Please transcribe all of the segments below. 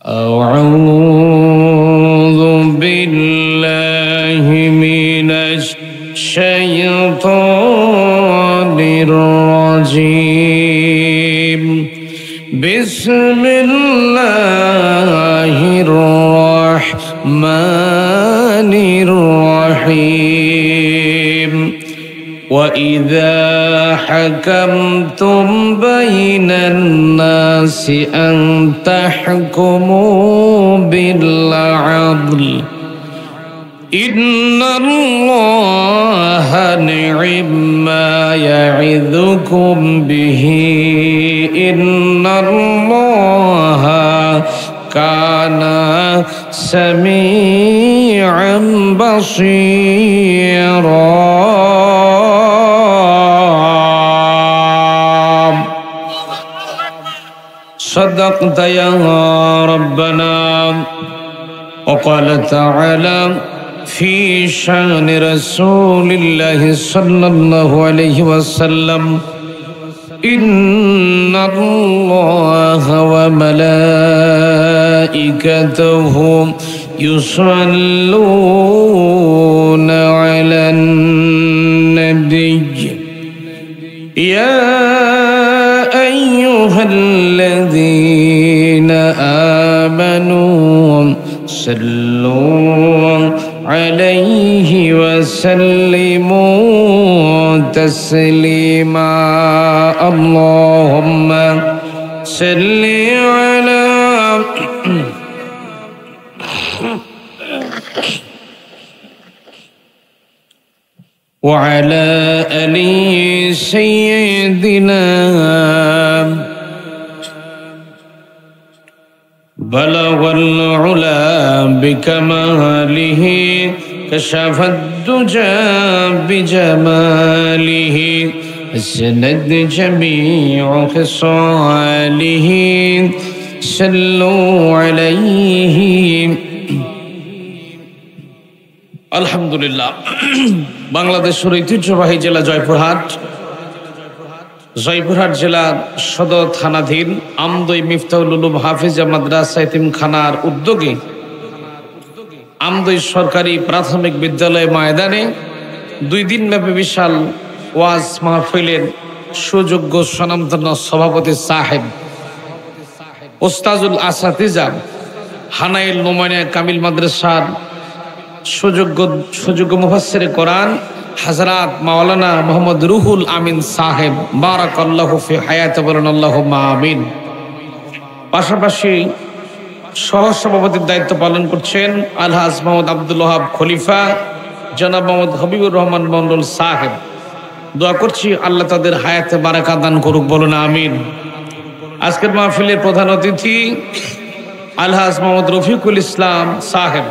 أعوذ بالله من الشيطان الرجيم بسم الله الرحمن الرحيم وإذا حكمتم بين الناس أن تحكموا بالعدل إن الله نعم ما يعظكم به إن الله كان سميعا بصيرا صدقت يا ربنا وقال تعالى في شان رسول الله صلى الله عليه وسلم إن الله وملائكته يصلون على النبي يا أيها الذين آمنوا صلوا عليه وسلموا تسليما اللهم صل على وعلى آل سيدنا بلغ العلا بكماله كشف الدجى بجماله اسند جميع خصاله صلوا عليه আলহামদুলিল্লাহ। বাংলাদেশের ঐতিহ্যবাহী জেলা জয়পুরহাট জেলার সদর থানাধীন আমদই মিফতাহুল উলুম হাফিজা মাদ্রাসা এতিমখানার উদ্যোগে আমদই সরকারি প্রাথমিক বিদ্যালয় ময়দানে 2 দিন ব্যাপী বিশাল ওয়াজ মাহফিলের সুযোগ্য স্বনামধন্য সভাপতি সাহেব ওস্তাজুল আসাতিজা হানাইল নোমানিয়া কামিল মাদ্রাসার সুযোগ্য মুফাসসিরে কোরআন হযরত মাওলানা মোহাম্মদ রুহুল আমিন সাহেব বারাকাল্লাহু ফি হায়াতি বলেন আল্লাহুম্মা আমিন। পাশাপাশি সহসভাপতির দায়িত্ব পালন করছেন আলহাজ মোহাম্মদ আব্দুল ওয়াহাব খলিফা, জনাব মোহাম্মদ হাবিবুর রহমান মন্ডল সাহেব। দোয়া করছি আল্লাহ তাদের হায়াতে বারাকা দান করুক, বলুন আমিন। আজকের মাহফিলের প্রধান অতিথি আলহাজ মোহাম্মদ রফিকুল ইসলাম সাহেব,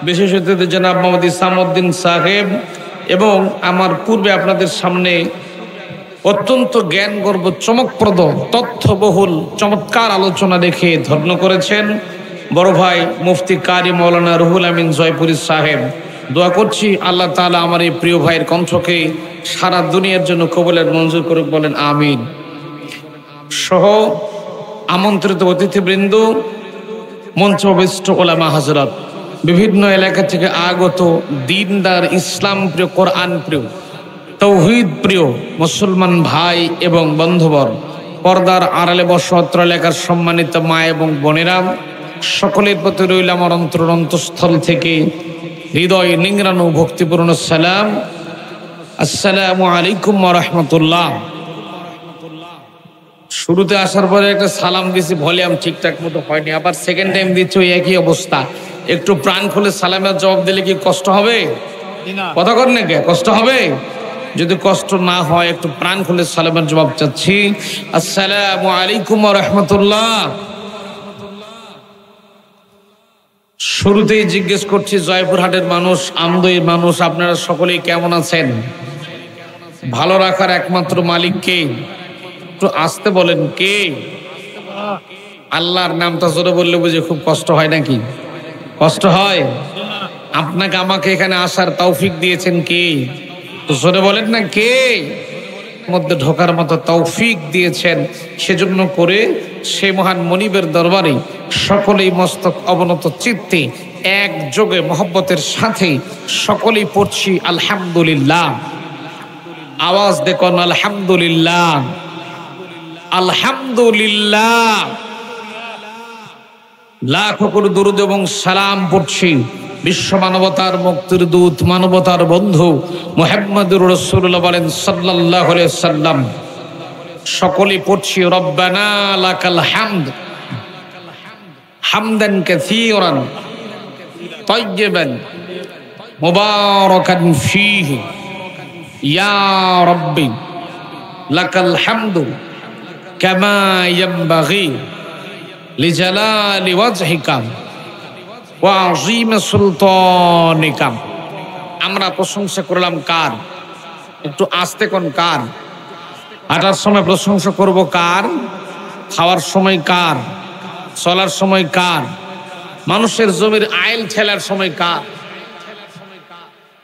বিশেষ অতিথি জনাব মোহাম্মদ ইসামউদ্দিন সাহেব, এবং আমার পূর্বে আপনাদের সামনে অত্যন্ত জ্ঞানগর্ভ চমকপ্রদ তথ্যবহুল চমৎকার আলোচনা রেখে ধন্য করেছেন বড় ভাই মুফতি কারি মাওলানা রুহুল আমিন জয়পুরি সাহেব। দোয়া করছি আল্লাহ তাআলা আমার এই প্রিয় ভাইয়ের কণ্ঠকে সারা দুনিয়ার জন্য কবুলের মঞ্জুর করুক, বলেন আমিন। সহ আমন্ত্রিত অতিথিবৃন্দ, মঞ্চবিষ্ট ওলামা হযরত, বিভিন্ন এলাকা থেকে আগত দিনদার ইসলাম প্রিয় কোরআন প্রিয় তৌহিদ প্রিয় মুসলমান ভাই এবং বন্ধুবর, পর্দার আড়ালে বসা অত্র এলাকার সম্মানিত মা এবং বোনেরা, সকলের প্রতি রইল আমার অন্তঃস্থল থেকে হৃদয় নিংড়ানো ভক্তিপূর্ণ সালাম। আসসালামু আলাইকুম ওয়া রাহমাতুল্লাহ। শুরুতে আসার পরে একটা সালাম দিছি, ভলিউম ঠিকঠাক মতো হয়নি, আবার সেকেন্ড টাইম দিচ্ছি, ওই একই অবস্থা। একটু প্রাণ খুলে সালামের জবাব দিলে কি কষ্ট হবে? কথা কর নাকি কষ্ট হবে? যদি কষ্ট না হয় একটু প্রাণ খুলে সালামের জবাব চাচ্ছি। আসসালামু আলাইকুম ওয়া রাহমাতুল্লাহ। শুরুতেই জিজ্ঞেস করছি, জয়পুরহাটের মানুষ, আমদইয়ের মানুষ, আপনারা সকলেই কেমন আছেন? ভালো রাখার একমাত্র মালিক কে? একটু আস্তে বলেন, কে? আল্লাহর নামটা জোরে বললে বুঝে খুব কষ্ট হয় নাকি? কষ্ট হয়? আপনাকে আমাকে এখানে আসার তৌফিক দিয়েছেন কে? তো জোরে বলেন না, কে? মধ্যে ঢোকার মতো তৌফিক দিয়েছেন। সেজন্য করে সে মহান মনিবের দরবারে সকলেই মস্তক অবনত চিত্তে একযোগে মহব্বতের সাথে সকলেই পড়ছি আলহামদুলিল্লাহ। আওয়াজ দেখুন, আলহামদুলিল্লাহ, আলহামদুলিল্লাহ। লাখো কোটি দুরূদ এবং সালাম পড়ছি বিশ্ব মানবতার মুক্তির দূত, মানবতার বন্ধু মুহাম্মদুর রাসূলুল্লাহ বলেন সাল্লাল্লাহু আলাইহি সাল্লাম। সকলেই পড়ছি রব্বানা লাকাল হামদ হামদান কাসীরান তাইয়্যিবান মুবারাকান ফীহি ইয়া রাব্বি লাকাল হামদু কামা ইয়ানবাগি লিজালালি ওয়াজহিকা ওয়া আযীমি সুলতানিকা। আমরা প্রশংসা করলাম কার? একটু আস্তে কোন কার? হাঁটার সময় প্রশংসা করব কার? খাওয়ার সময় কার? চলার সময় কার? মানুষের জমির আইল ঠেলার সময় কার?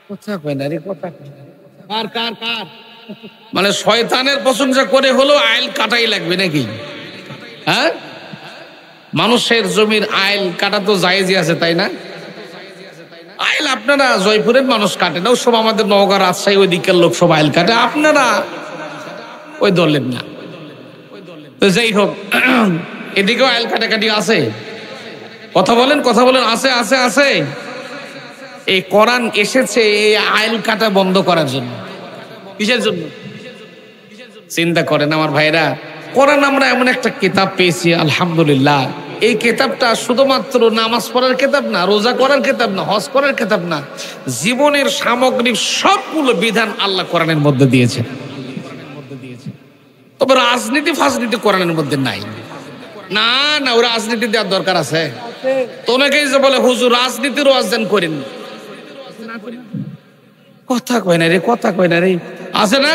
কথা কয় না রে, কথা কার কার কার? মানে শয়তানের প্রশংসা করে হলো আইল কাটাই লাগবে নাকি? হ্যাঁ, মানুষের জমির আইল কাটা তো জায়েজই আছে, তাই না? আইল আপনারা জয়পুরের মানুষ কাটে না, সব আমাদের নওগাঁ রাজশাহী ওই দিকের লোক সব আইল কাটে, আপনারা ওই দলের না। তো যাই হোক, এদিকেও আইল কাটাকাটি আছে। কথা বলেন, কথা বলেন, আছে আছে আছে। এই কোরআন এসেছে এই আইল কাটা বন্ধ করার জন্য। কিসের জন্য? চিন্তা করেন আমার ভাইরা, কোরআন আমরা এমন একটা কিতাব পেয়েছি আলহামদুলিল্লাহ। এই কিতাবটা শুধুমাত্র নামাজ পড়ার কিতাব না, রোজা করার কিতাব না, হজ করার কিতাব না, জীবনের সামগ্রিক সবগুলো বিধান আল্লাহ কোরআনের মধ্যে দিয়েছে। তবে রাজনীতি ফাজনীতি কোরআনের মধ্যে নাই। না না, ও রাজনীতি দেওয়ার দরকার আছে। তো অনেকেই যে বলে হুজুর রাজনীতির ওয়াজ দেন করেন, কথা কয় না রে, কথা কয় না রে। আছে না,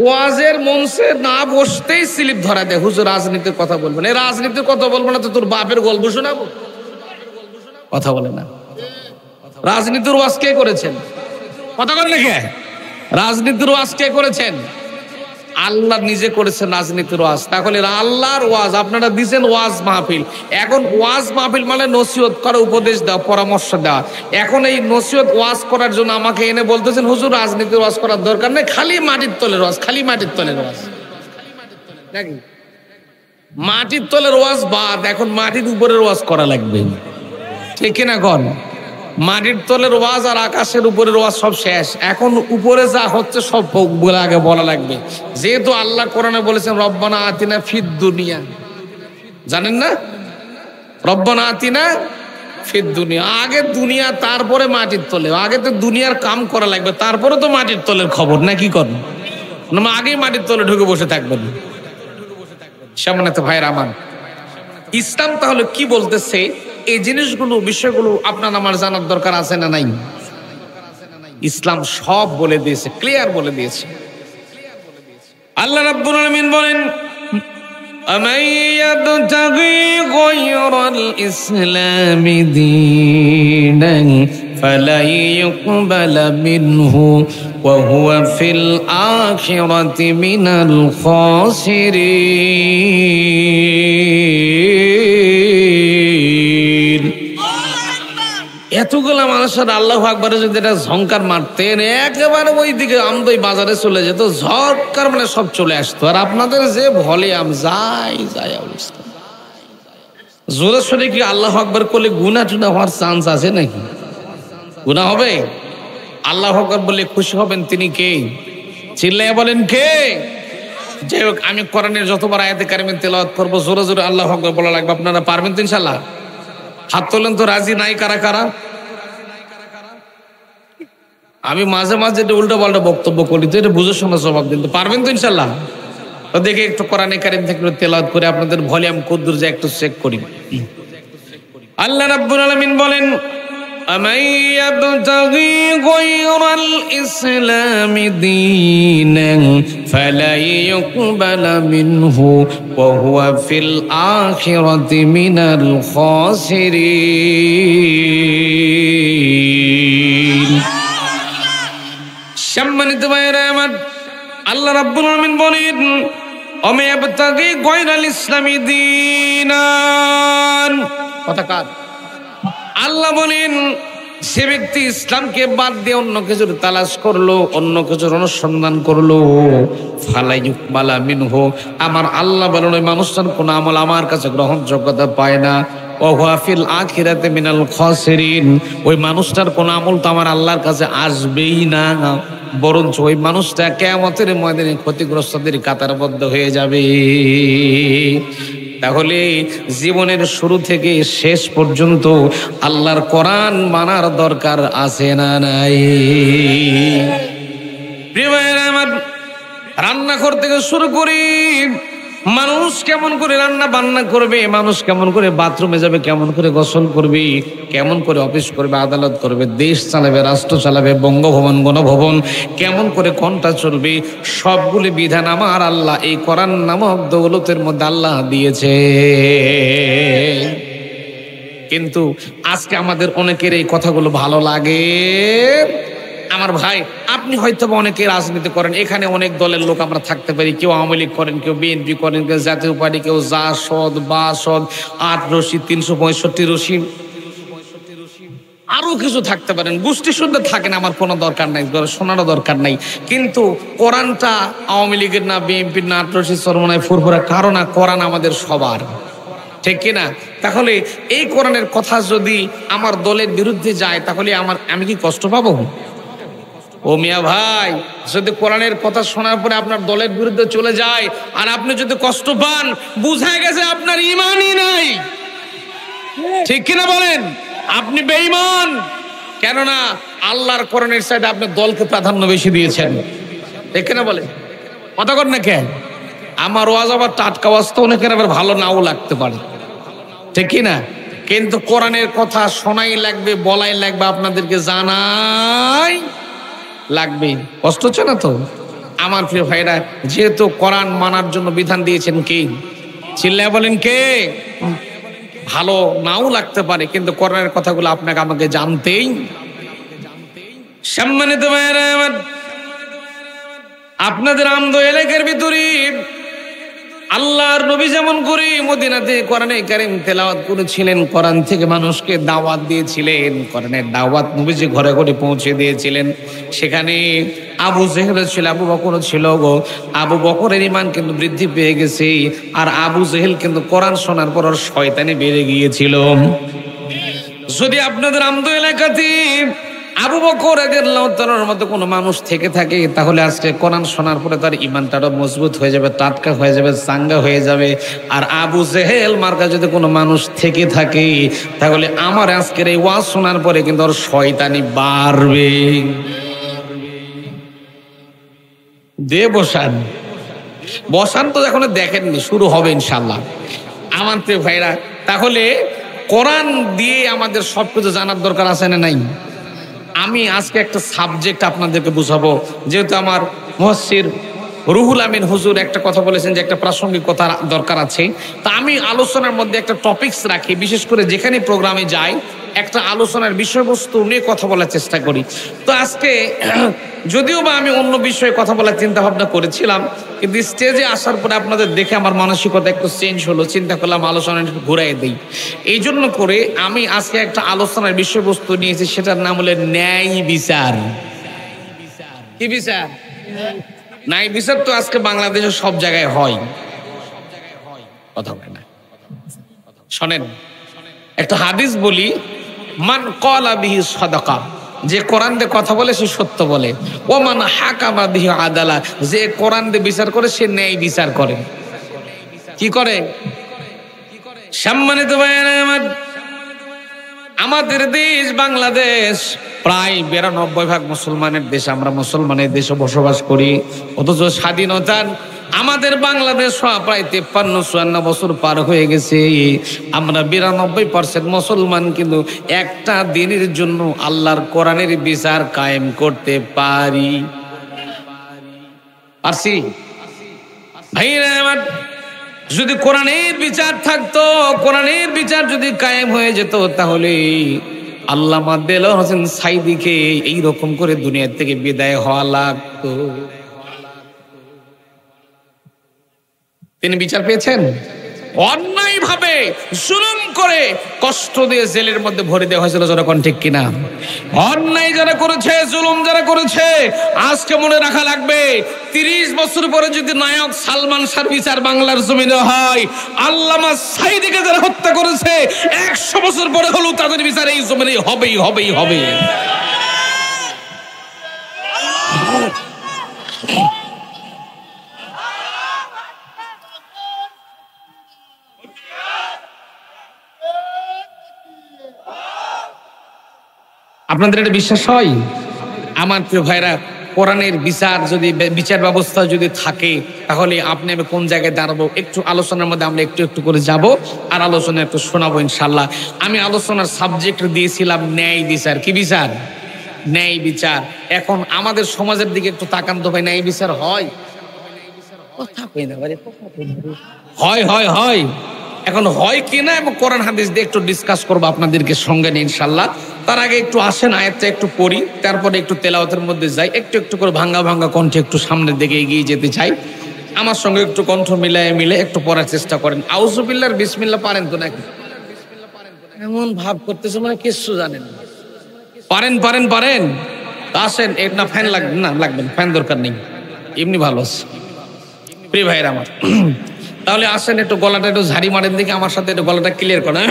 ওয়াজের মঞ্চে না বসতেই স্লিপ ধরা দেয়, হুজুর রাজনীতির কথা বলবো না। রাজনীতির কথা বলবো না তো তোর বাপের গল্প শোনাবো? কথা বলে না। রাজনীতির ওয়াজ কে করেছেন? কথা বলে না কে? রাজনীতির ওয়াজ কে করেছেন? আল্লাহ নিজে করেছেন রাজনীতির ওয়াজ। তাহলে আল্লাহর ওয়াজ আপনারা দিচ্ছেন ওয়াজ মাহফিল। এখন ওয়াজ মাহফিল মানে নসিহত করা, উপদেশ দেওয়া, পরামর্শ দেওয়া। এখন এই নসিহত ওয়াজ করার জন্য আমাকে এনে বলতেছেন হুজুর রাজনীতির ওয়াজ করার দরকার নেই, খালি মাটির তলের ওয়াজ, খালি মাটির তলের ওয়াজ। নাকি মাটির তলের ওয়াজ বাদ, এখন মাটির উপরের ওয়াজ করা লাগবে, ঠিক কিনা কন? মাটির তলের ওয়াজ আর আকাশের উপরের ওয়াজ সব শেষ। এখন উপরে যা হচ্ছে সব আগে বলা লাগবে। যেহেতু আল্লাহ কোরআনে বলেছেন রব্বানা আতিনা ফিদ দুনিয়া, জানেন না? রব্বানা আতিনা ফিদ দুনিয়া, আগে দুনিয়া তারপরে মাটির তলে। আগে তো দুনিয়ার কাম করা লাগবে, তারপরে তো মাটির তলের খবর, না কি করেন? আগেই মাটির তলে ঢুকে বসে থাকবেন। সামনে তো ভাইয়ের আমার, ইসলাম তাহলে কি বলতেছে? এই জিনিসগুলো, বিষয়গুলো আপনার আমার জানার দরকার আছে না নাই? ইসলাম সব বলে দিয়েছে, ক্লিয়ার বলে দিয়েছে। আল্লাহ রাব্বুল আলামিন বলেন আমান ইয়াবতাগি গায়রাল ইসলামি দীনান ফালাই ইউকবালা মিনহু ওয়া হুয়া ফিল আখিরাতি মিনাল খাসিরিন। এতগুলা মানুষের আল্লাহু আকবারে যদি এটা ঝংকার মারতেন, একেবারে ওই দিকে আমদই বাজারে চলে যেত, ঝটকার মানে সব চলে আসতো। আর আপনাদের যে ভলিউম যায় যায় অবস্থা, জোরে সোরে কি আল্লাহু আকবার করলে গুনাহ টুনা হওয়ার চান্স আছে নাকি? গুনাহ হবে? আল্লাহু আকবার বলে খুশি হবেন তিনি কে? চিল্লাইয়া বলেন কে? যাই হোক, আমি কোরআনের যতবার আয়াতে কারিমে তেলাওয়াত করবো জোরে জোরে আল্লাহু আকবার বলা লাগবে। আপনারা পারবেন তো ইনশাআল্লাহ? হাত তোলেন তো, রাজি নাই কারা কারা? আমি মাঝে মাঝে এটা উল্টো পাল্টা বক্তব্য করি, তো এটা বুঝে শোনা জবাব দিন। তো পারবেন তো ইনশাল্লাহ? তো দেখে একটু কোরআনে কারিম থেকে তেলাওয়াত করে আপনাদের ভলিউম কদ্দুর যায় একটু চেক করি। আল্লাহ রাব্বুল আলামিন বলেন আমান ইয়াবতাগি গায়রাল ইসলামি দীনান ফালা ইউকবালা মিনহু ওয়া হুয়া ফিল আখিরাতি মিনাল খাসিরিন। সম্মানিত ভাইরা আমার, আল্লাহ রাব্বুল আলামিন বলেন ওমে ইয়াবতাগি গায়রাল ইসলামি দীনান। কথা কার? আল্লাহ বলেন যে ব্যক্তি ইসলামকে বাদ দিয়ে অন্য কিছুর তালাশ করলো, অন্য কিছুর অনুসন্ধান করলো, ফালা ইউকবালা মিনহু, আমার আল্লাহ বলেন ওই মানুষটার কোন আমল আমার কাছে গ্রহণযোগ্যতা পায় না। ওয়া হুয়া ফিল আখিরাতি মিনাল খাসিরিন, ওই মানুষটার কোন আমল তো আমার আল্লাহর কাছে আসবেই না, বরঞ্চ ওই মানুষটা কিয়ামতের ময়দানে ক্ষতিগ্রস্তদের কাতারবদ্ধ হয়ে যাবে। তাহলে জীবনের শুরু থেকে শেষ পর্যন্ত আল্লাহর কোরআন মানার দরকার আছে না নাই? প্রিয় ভাইরা আমার, রান্নাঘর থেকে শুরু করি, মানুষ কেমন করে রান্না বান্না করবে, মানুষ কেমন করে বাথরুমে যাবে, কেমন করে গোসল করবে, কেমন করে অফিস করবে, আদালত করবে, দেশ চালাবে, রাষ্ট্র চালাবে, বঙ্গভবন, গণভবন, কেমন করে কোনটা চলবে, সবগুলি বিধান আমার আল্লাহ এই কোরআন নামক দৌলতের মধ্যে আল্লাহ দিয়েছে। কিন্তু আজকে আমাদের অনেকের এই কথাগুলো ভালো লাগে। আমার ভাই, আপনি হয়তো অনেকে রাজনীতি করেন, এখানে অনেক দলের লোক আমরা থাকতে পারি, কেউ আওয়ামী লীগ করেন, কেউ বিএনপি করেন, কেউ জাতীয় পার্টি, কেউ জাসদ, বাসদ, ৮ রশি, ৩৬৫ রশি, আরো কিছু থাকতে পারেন, গোষ্ঠী শুদ্ধ থাকেন, আমার কোনো দরকার নাই, শোনারও দরকার নাই। কিন্তু কোরআনটা আওয়ামী লীগের না, বিএনপির না, ৮ রশি, চরমনায়, ফুরফুরা কারো না, কোরআন আমাদের সবার, ঠিক কিনা? তাহলে এই কোরআনের কথা যদি আমার দলের বিরুদ্ধে যায়, তাহলে আমি কি কষ্ট পাবো? ও মিয়া ভাই, যদি কোরআনের কথা শোনার পরে আপনার দলের বিরুদ্ধে চলে যায় আর আপনি যদি কষ্ট পান, বুঝা গেছে আপনার ঈমানই নাই, ঠিক কিনা বলেন? আপনি বেঈমান। কেননা আল্লাহর কোরআনের চাইতে আপনি দলকে প্রাধান্য বেশি দিয়েছেন, ঠিক কিনা বলেন? কথা কর না কেন? আমার ওয়াজ আবার টাটকা ওয়াজ তো অনেকের আবার ভালো নাও লাগতে পারে, ঠিক কিনা? কিন্তু কোরআনের কথা শোনাই লাগবে, বলাই লাগবে, আপনাদেরকে জানাই লাগবে। কষ্ট হচ্ছে না তো? আমার প্রিয় ভাইরা, যেহেতু কোরআন মানার জন্য বিধান দিয়েছেন কে? চিল্লায় বলেন কে? ভালো নাও লাগতে পারে, কিন্তু কোরআনের কথাগুলো আপনাকে আমাকে জানতেই। সম্মানিত ভাইরা আমার, আপনাদের আমদো এলাকার ভিতরে আল্লাহর নবী যেমন করে মদিনাতে কোরআনে কারীম তেলাওয়াত করেছিলেন, কোরআন থেকে মানুষকে দাওয়াত দিয়েছিলেন, কোরআনের দাওয়াত নবীজি ঘরে ঘরে পৌঁছে দিয়েছিলেন। সেখানে আবু জেহেল ছিল, আবু বকর ছিল গো। আবু বকরের ঈমান কিন্তু বৃদ্ধি পেয়ে গেছে, আর আবু জেহেল কিন্তু কোরআন শোনার পর শয়তানি বেড়ে গিয়েছিল। যদি আপনাদের আমদো এলাকাতে আবু বকর রাদিয়াল্লাহু তাআলার মতো কোনো মানুষ থেকে থাকে, তাহলে আজকে কোরআন শোনার পরে তার ঈমানটা মজবুত হয়ে যাবে, টাটকা হয়ে যাবে, চাঙ্গা হয়ে যাবে। আর আবু জেহেল মার্কা যদি কোনো মানুষ থেকে থাকে, তাহলে আমার আজকের এই ওয়াজ শোনার পরে কিন্তু ওর শয়তানি বাড়বে। দে বসান, বসান তো এখনো দেখেননি, শুরু হবে ইনশাআল্লাহ। আমার প্রিয় ভাইরা, তাহলে কোরআন দিয়ে আমাদের সবকিছু জানার দরকার আছে না নাই? আমি আজকে একটা সাবজেক্ট আপনাদেরকে বুঝাবো, যেহেতু আমার মুফাসসির রুহুল আমিন হুজুর একটা কথা বলেছেন যে একটা প্রাসঙ্গিক কথা দরকার আছে। তা আমি আলোচনার মধ্যে একটা টপিকস রাখি, বিশেষ করে যেখানে প্রোগ্রামে যাই একটা আলোচনার বিষয়বস্তু নিয়ে কথা বলার চেষ্টা করি। তো আজকে যদিও বা আমি অন্য বিষয়ে কথা বলার চিন্তা ভাবনা করেছিলাম, কিন্তু স্টেজে আসার পরে আপনাদের দেখে আমার মানসিকতা একটু চেঞ্জ হলো, চিন্তা করলাম আলোচনা একটু ঘুরাই দিই। এই জন্য করে আমি আজকে একটা আলোচনার বিষয়বস্তু নিয়েছি, সেটার নাম হলো ন্যায় বিচার। কি বিচার? ন্যায় বিচার তো আজকে বাংলাদেশের সব জায়গায় হয়, কথা বলে না। শোনেন, একটা হাদিস বলি, মান ক্বালা বিহি সাদাকা, যে কোরআন দিয়ে কথা বলে সে সত্য বলে। ও মান হাকামা বিহি আদালা, যে কোরআন দিয়ে বিচার করে সে ন্যায় বিচার করে। কি করে? সম্মানিত ভাইরা আমার, আমাদের দেশ বাংলাদেশ প্রায় 92% মুসলমানের দেশ, আমরা মুসলমানের দেশে বসবাস করি। অথচ স্বাধীনতার আমাদের বাংলাদেশ প্রায় 53-54 বছর পার হয়ে গেছে। আমরা 92% মুসলমান কিন্তু একটা দিনের জন্য আল্লাহর কোরআনের বিচার কায়েম করতে পারি? পারছি? ভাইরা আমার, যদি কোরআনের বিচার থাকতো, কোরআনের বিচার যদি কায়েম হয়ে যেত, তাহলে আল্লামা দেলোয়ার হোসেন সাঈদীকে এইরকম করে দুনিয়া থেকে বিদায় হওয়া লাগতো। তিনি বিচার পেয়েছেন? অন্যায় ভাবে জুলুম করে কষ্ট দিয়ে জেলের মধ্যে ভরে দেওয়া হয়েছিল, যখন ঠিক কিনা? অন্যায় যারা করেছে, জুলুম যারা করেছে, আজকে মনে রাখা লাগবে 30 বছর পরে যদি নায়ক সালমান শাহর বিচার বাংলার জমিনে হয়, আল্লামা সাঈদীকে যারা হত্যা করেছে 100 বছর পরে হলেও তাদের বিচার এই জমিনে হবেই হবেই হবে। আপনাদের এটা বিশ্বাস হয়? আমার প্রিয় ভাইরা, কোরআনের বিচার যদি, বিচার ব্যবস্থা যদি থাকে, তাহলে আপনি আমি কোন জায়গায় দাঁড়াবো? একটু আলোচনার মধ্যে আমরা একটু একটু করে যাব, আর আলোচনা একটু শোনাবো ইনশাল্লাহ। আমি আলোচনার সাবজেক্ট দিয়েছিলাম ন্যায় বিচার। কি বিচার? ন্যায় বিচার। এখন আমাদের সমাজের দিকে একটু তাকান তো ভাই, ন্যায় বিচার হয়? কথা কই না ভাই, হয় হয় হয়। এখন হয় কিনা এবং কোরআন হাদিস দিয়ে একটু ডিসকাস করবো আপনাদেরকে সঙ্গে নিয়ে ইনশাল্লাহ। তার আগে একটু আসেন, আয়াতটা একটু পড়ি, তারপরে একটু তেলাওয়াতের মধ্যে যাই, একটু একটু করে ভাঙ্গা ভাঙ্গা কণ্ঠে একটু সামনের দিকে এগিয়ে যেতে চাই। আমার সঙ্গে একটু কণ্ঠ মিলে একটু পড়ার চেষ্টা করেন। আউযুবিল্লাহ বিসমিল্লাহ পারেন তো নাকি? এমন ভাব করতেছে মানে কিছু জানেন না। পারেন পারেন পারেন। আসেন, এর না ফ্যান লাগবে না, লাগবে না, ফ্যান দরকার নেই, এমনি ভালো আছে। প্রিয় ভাইয়ের আমার, তাহলে আসেন একটু গলাটা একটু ঝাড়ি মারেন দিকে, আমার সাথে একটু গলাটা ক্লিয়ার করেন।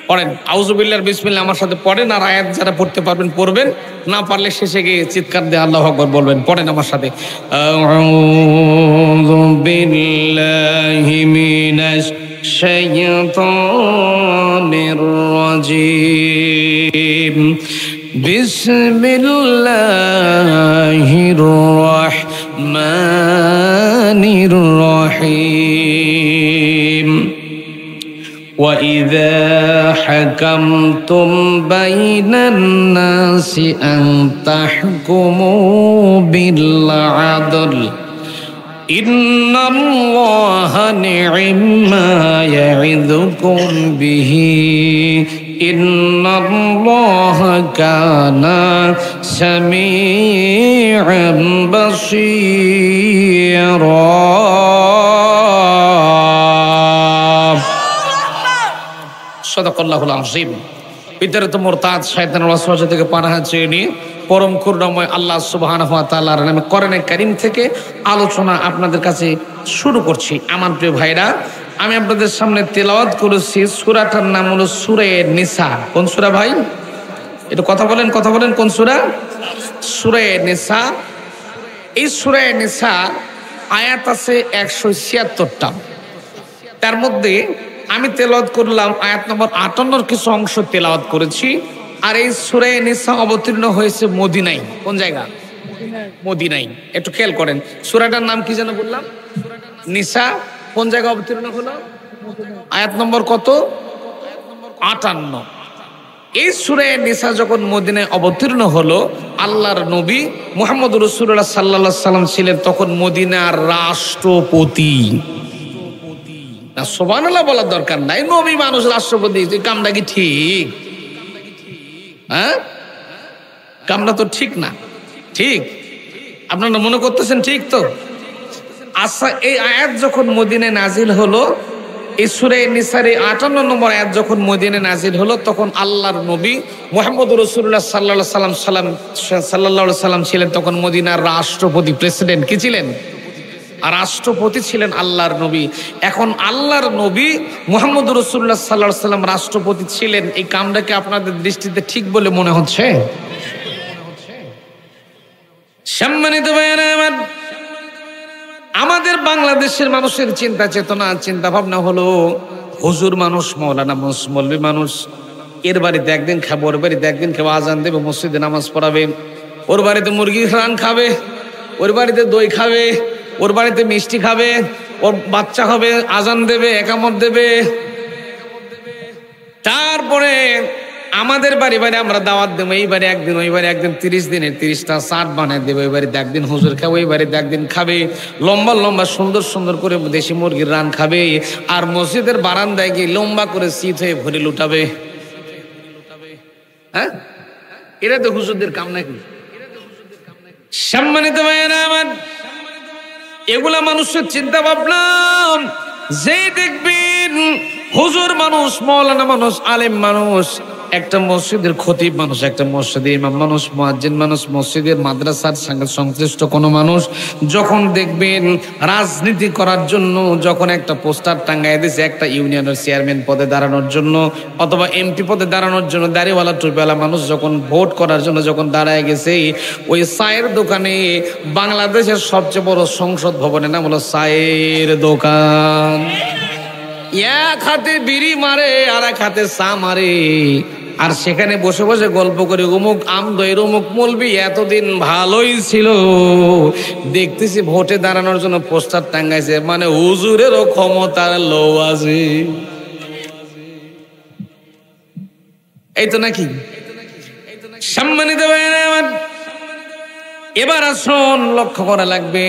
পড়েন আউযুবিল্লাহ বিসমিল্লাহ আমার সাথে পড়েন, আর আয়াত যারা পড়তে পারবেন পড়বেন, না পারলে শেষে গিয়ে চিৎকার দিয়ে আল্লাহু আকবার বলবেন। পড়েন আমার সাথে, আউযু বিল্লাহি মিনাশ শাইতানির রাজীম, বিসমিল্লাহির রাহমানির রহিম। وَإِذَا حَكَمْتُمْ بَيْنَ النَّاسِ أَن تَحْكُمُوا بِالْعَدْلِ إِنَّ اللَّهَ نِعِمَّا يَعِظُكُمْ بِهِ إِنَّ اللَّهَ كَانَ سَمِيعًا بَصِيرًا। সাদাকাল্লাহুল আযীম। বিতাড়িত মুরতাদ শয়তানের ওয়াসওয়াসা থেকে পানাহ চেয়ে নিয়ে পরম করুণাময় আল্লাহ সুবহানাহু ওয়া তাআলার নামে কোরআনে কারীম থেকে আলোচনা আপনাদের কাছে শুরু করছি। আমার প্রিয় ভাইরা, আমি আপনাদের সামনে তেলাওয়াত করেছি, সূরাটার নাম হলো সূরা নিসা। কোন সূরা ভাই? একটু কথা বলেন, কথা বলেন, কোন সূরা? সূরা নিসা। এই সূরা নিসা আয়াত আছে 176টা। তার মধ্যে আমি তেলাওয়াত করলাম আয়াত নম্বর 58 কিছু অংশ তেলাওয়াত করেছি। আর এই সূরা নিসা অবতীর্ণ হয়েছে মদিনায়। কোন জায়গা? মদিনায়। একটু খেয়াল করেন, সূরাটার নাম কি যেন বললাম? নিসা। কোন জায়গা অবতীর্ণ হলো? আয়াত নম্বর কত? 58। এই সূরা নিসা যখন মদিনায় অবতীর্ণ হলো, আল্লাহর নবী মুহাম্মদ রাসূলুল্লাহ সাল্লাল্লাহু আলাইহি সাল্লাম ছিলেন তখন মদিনার রাষ্ট্রপতি। না সুবহানাল্লাহ বলার দরকার নাই, নবী মানুষ, রাষ্ট্রপতি, কামটা কি ঠিক? হ্যাঁ, কামটা তো ঠিক না। ঠিক আপনারা মনে করতেছেন ঠিক তো? আচ্ছা, এই আয়াত যখন মদিনায় নাজিল হলো, এই সূরা নিসার 58 নম্বর আয়াত যখন মদিনায় নাজিল হলো, তখন আল্লাহর নবী মুহাম্মদ রাসূলুল্লাহ সাল্লাল্লাহু আলাইহি সাল্লাম ছিলেন তখন মদিনার রাষ্ট্রপতি, প্রেসিডেন্ট। কি ছিলেন? আর রাষ্ট্রপতি ছিলেন আল্লাহর নবী। এখন আল্লাহর নবী মুহাম্মদ রাসূলুল্লাহ সাল্লাল্লাহু আলাইহি সাল্লাম রাষ্ট্রপতি ছিলেন, এই কামটাকে আপনাদের দৃষ্টিতে ঠিক বলে মনে হচ্ছে? সম্মানিত ভাইয়েরা আমার, আমাদের বাংলাদেশের মানুষের চিন্তা চেতনা, চিন্তা ভাবনা হলো হুজুর মানুষ, মাওলানা মৌলভী মানুষ, এর বাড়িতে একদিন খাবো, ওর বাড়িতে একদিন খাবো, আজান দেবে, মসজিদে নামাজ পড়াবে, ওর বাড়িতে মুরগির রান খাবে, ওর বাড়িতে দই খাবে, ওর বাড়িতে মিষ্টি খাবে, ওর বাচ্চা হবে, আজান দেবে, একামত দেবে। তারপরে আমাদের বাড়ি আমরা দাওয়াত দেবো, এই বাড়ি একদিন, ওই বাড়ি একদিন, 30 দিনের 30টা চাট বানায় দেবে, ওই বাড়িতে একদিন হুজুর খাবে, ওই বাড়িতে একদিন খাবে, লম্বা লম্বা সুন্দর সুন্দর করে দেশি মুরগির রান খাবে, আর মসজিদের বারান্দায় গিয়ে লম্বা করে শীত হয়ে ভরে লুটাবে। হ্যাঁ, এরা তো হুজুরদের কাম নাকি? সম্মানিত ভাইয়েরা আমার, এগুলা মানুষের চিন্তা ভাবনা। যে দেখবেন হুজুর মানুষ, মাওলানা মানুষ, আলেম মানুষ, একটা মসজিদের খতিব মানুষ, একটা মসজিদের ইমাম মানুষ, মুয়াজ্জিন মানুষ, মসজিদের মাদ্রাসার সঙ্গে সংশ্লিষ্ট কোনো মানুষ যখন দেখবেন রাজনীতি করার জন্য যখন একটা পোস্টার টাঙ্গায় দিয়েছে একটা ইউনিয়নের চেয়ারম্যান পদে দাঁড়ানোর জন্য অথবা এমপি পদে দাঁড়ানোর জন্য, দাড়িওয়ালা টুপিওয়ালা মানুষ যখন ভোট করার জন্য যখন দাঁড়ায় গেছে, ওই চায়ের দোকানে, বাংলাদেশের সবচেয়ে বড় সংসদ ভবনের নাম হলো চায়ের দোকান, এক হাতে বিড়ি মারে আর এক হাতে চা মারে, আর সেখানে বসে বসে গল্প করে অমুক আমদয়ের অমুক মলবি এতদিন ভালোই ছিল, দেখতেছি ভোটে দাঁড়ানোর জন্য পোস্টার টাঙ্গাইছে, মানে হুজুরেরও ক্ষমতার লো আছে। এই তো নাকি সম্মানিত ভাইরা আমার, এবার আসুন লক্ষ্য করা লাগবে,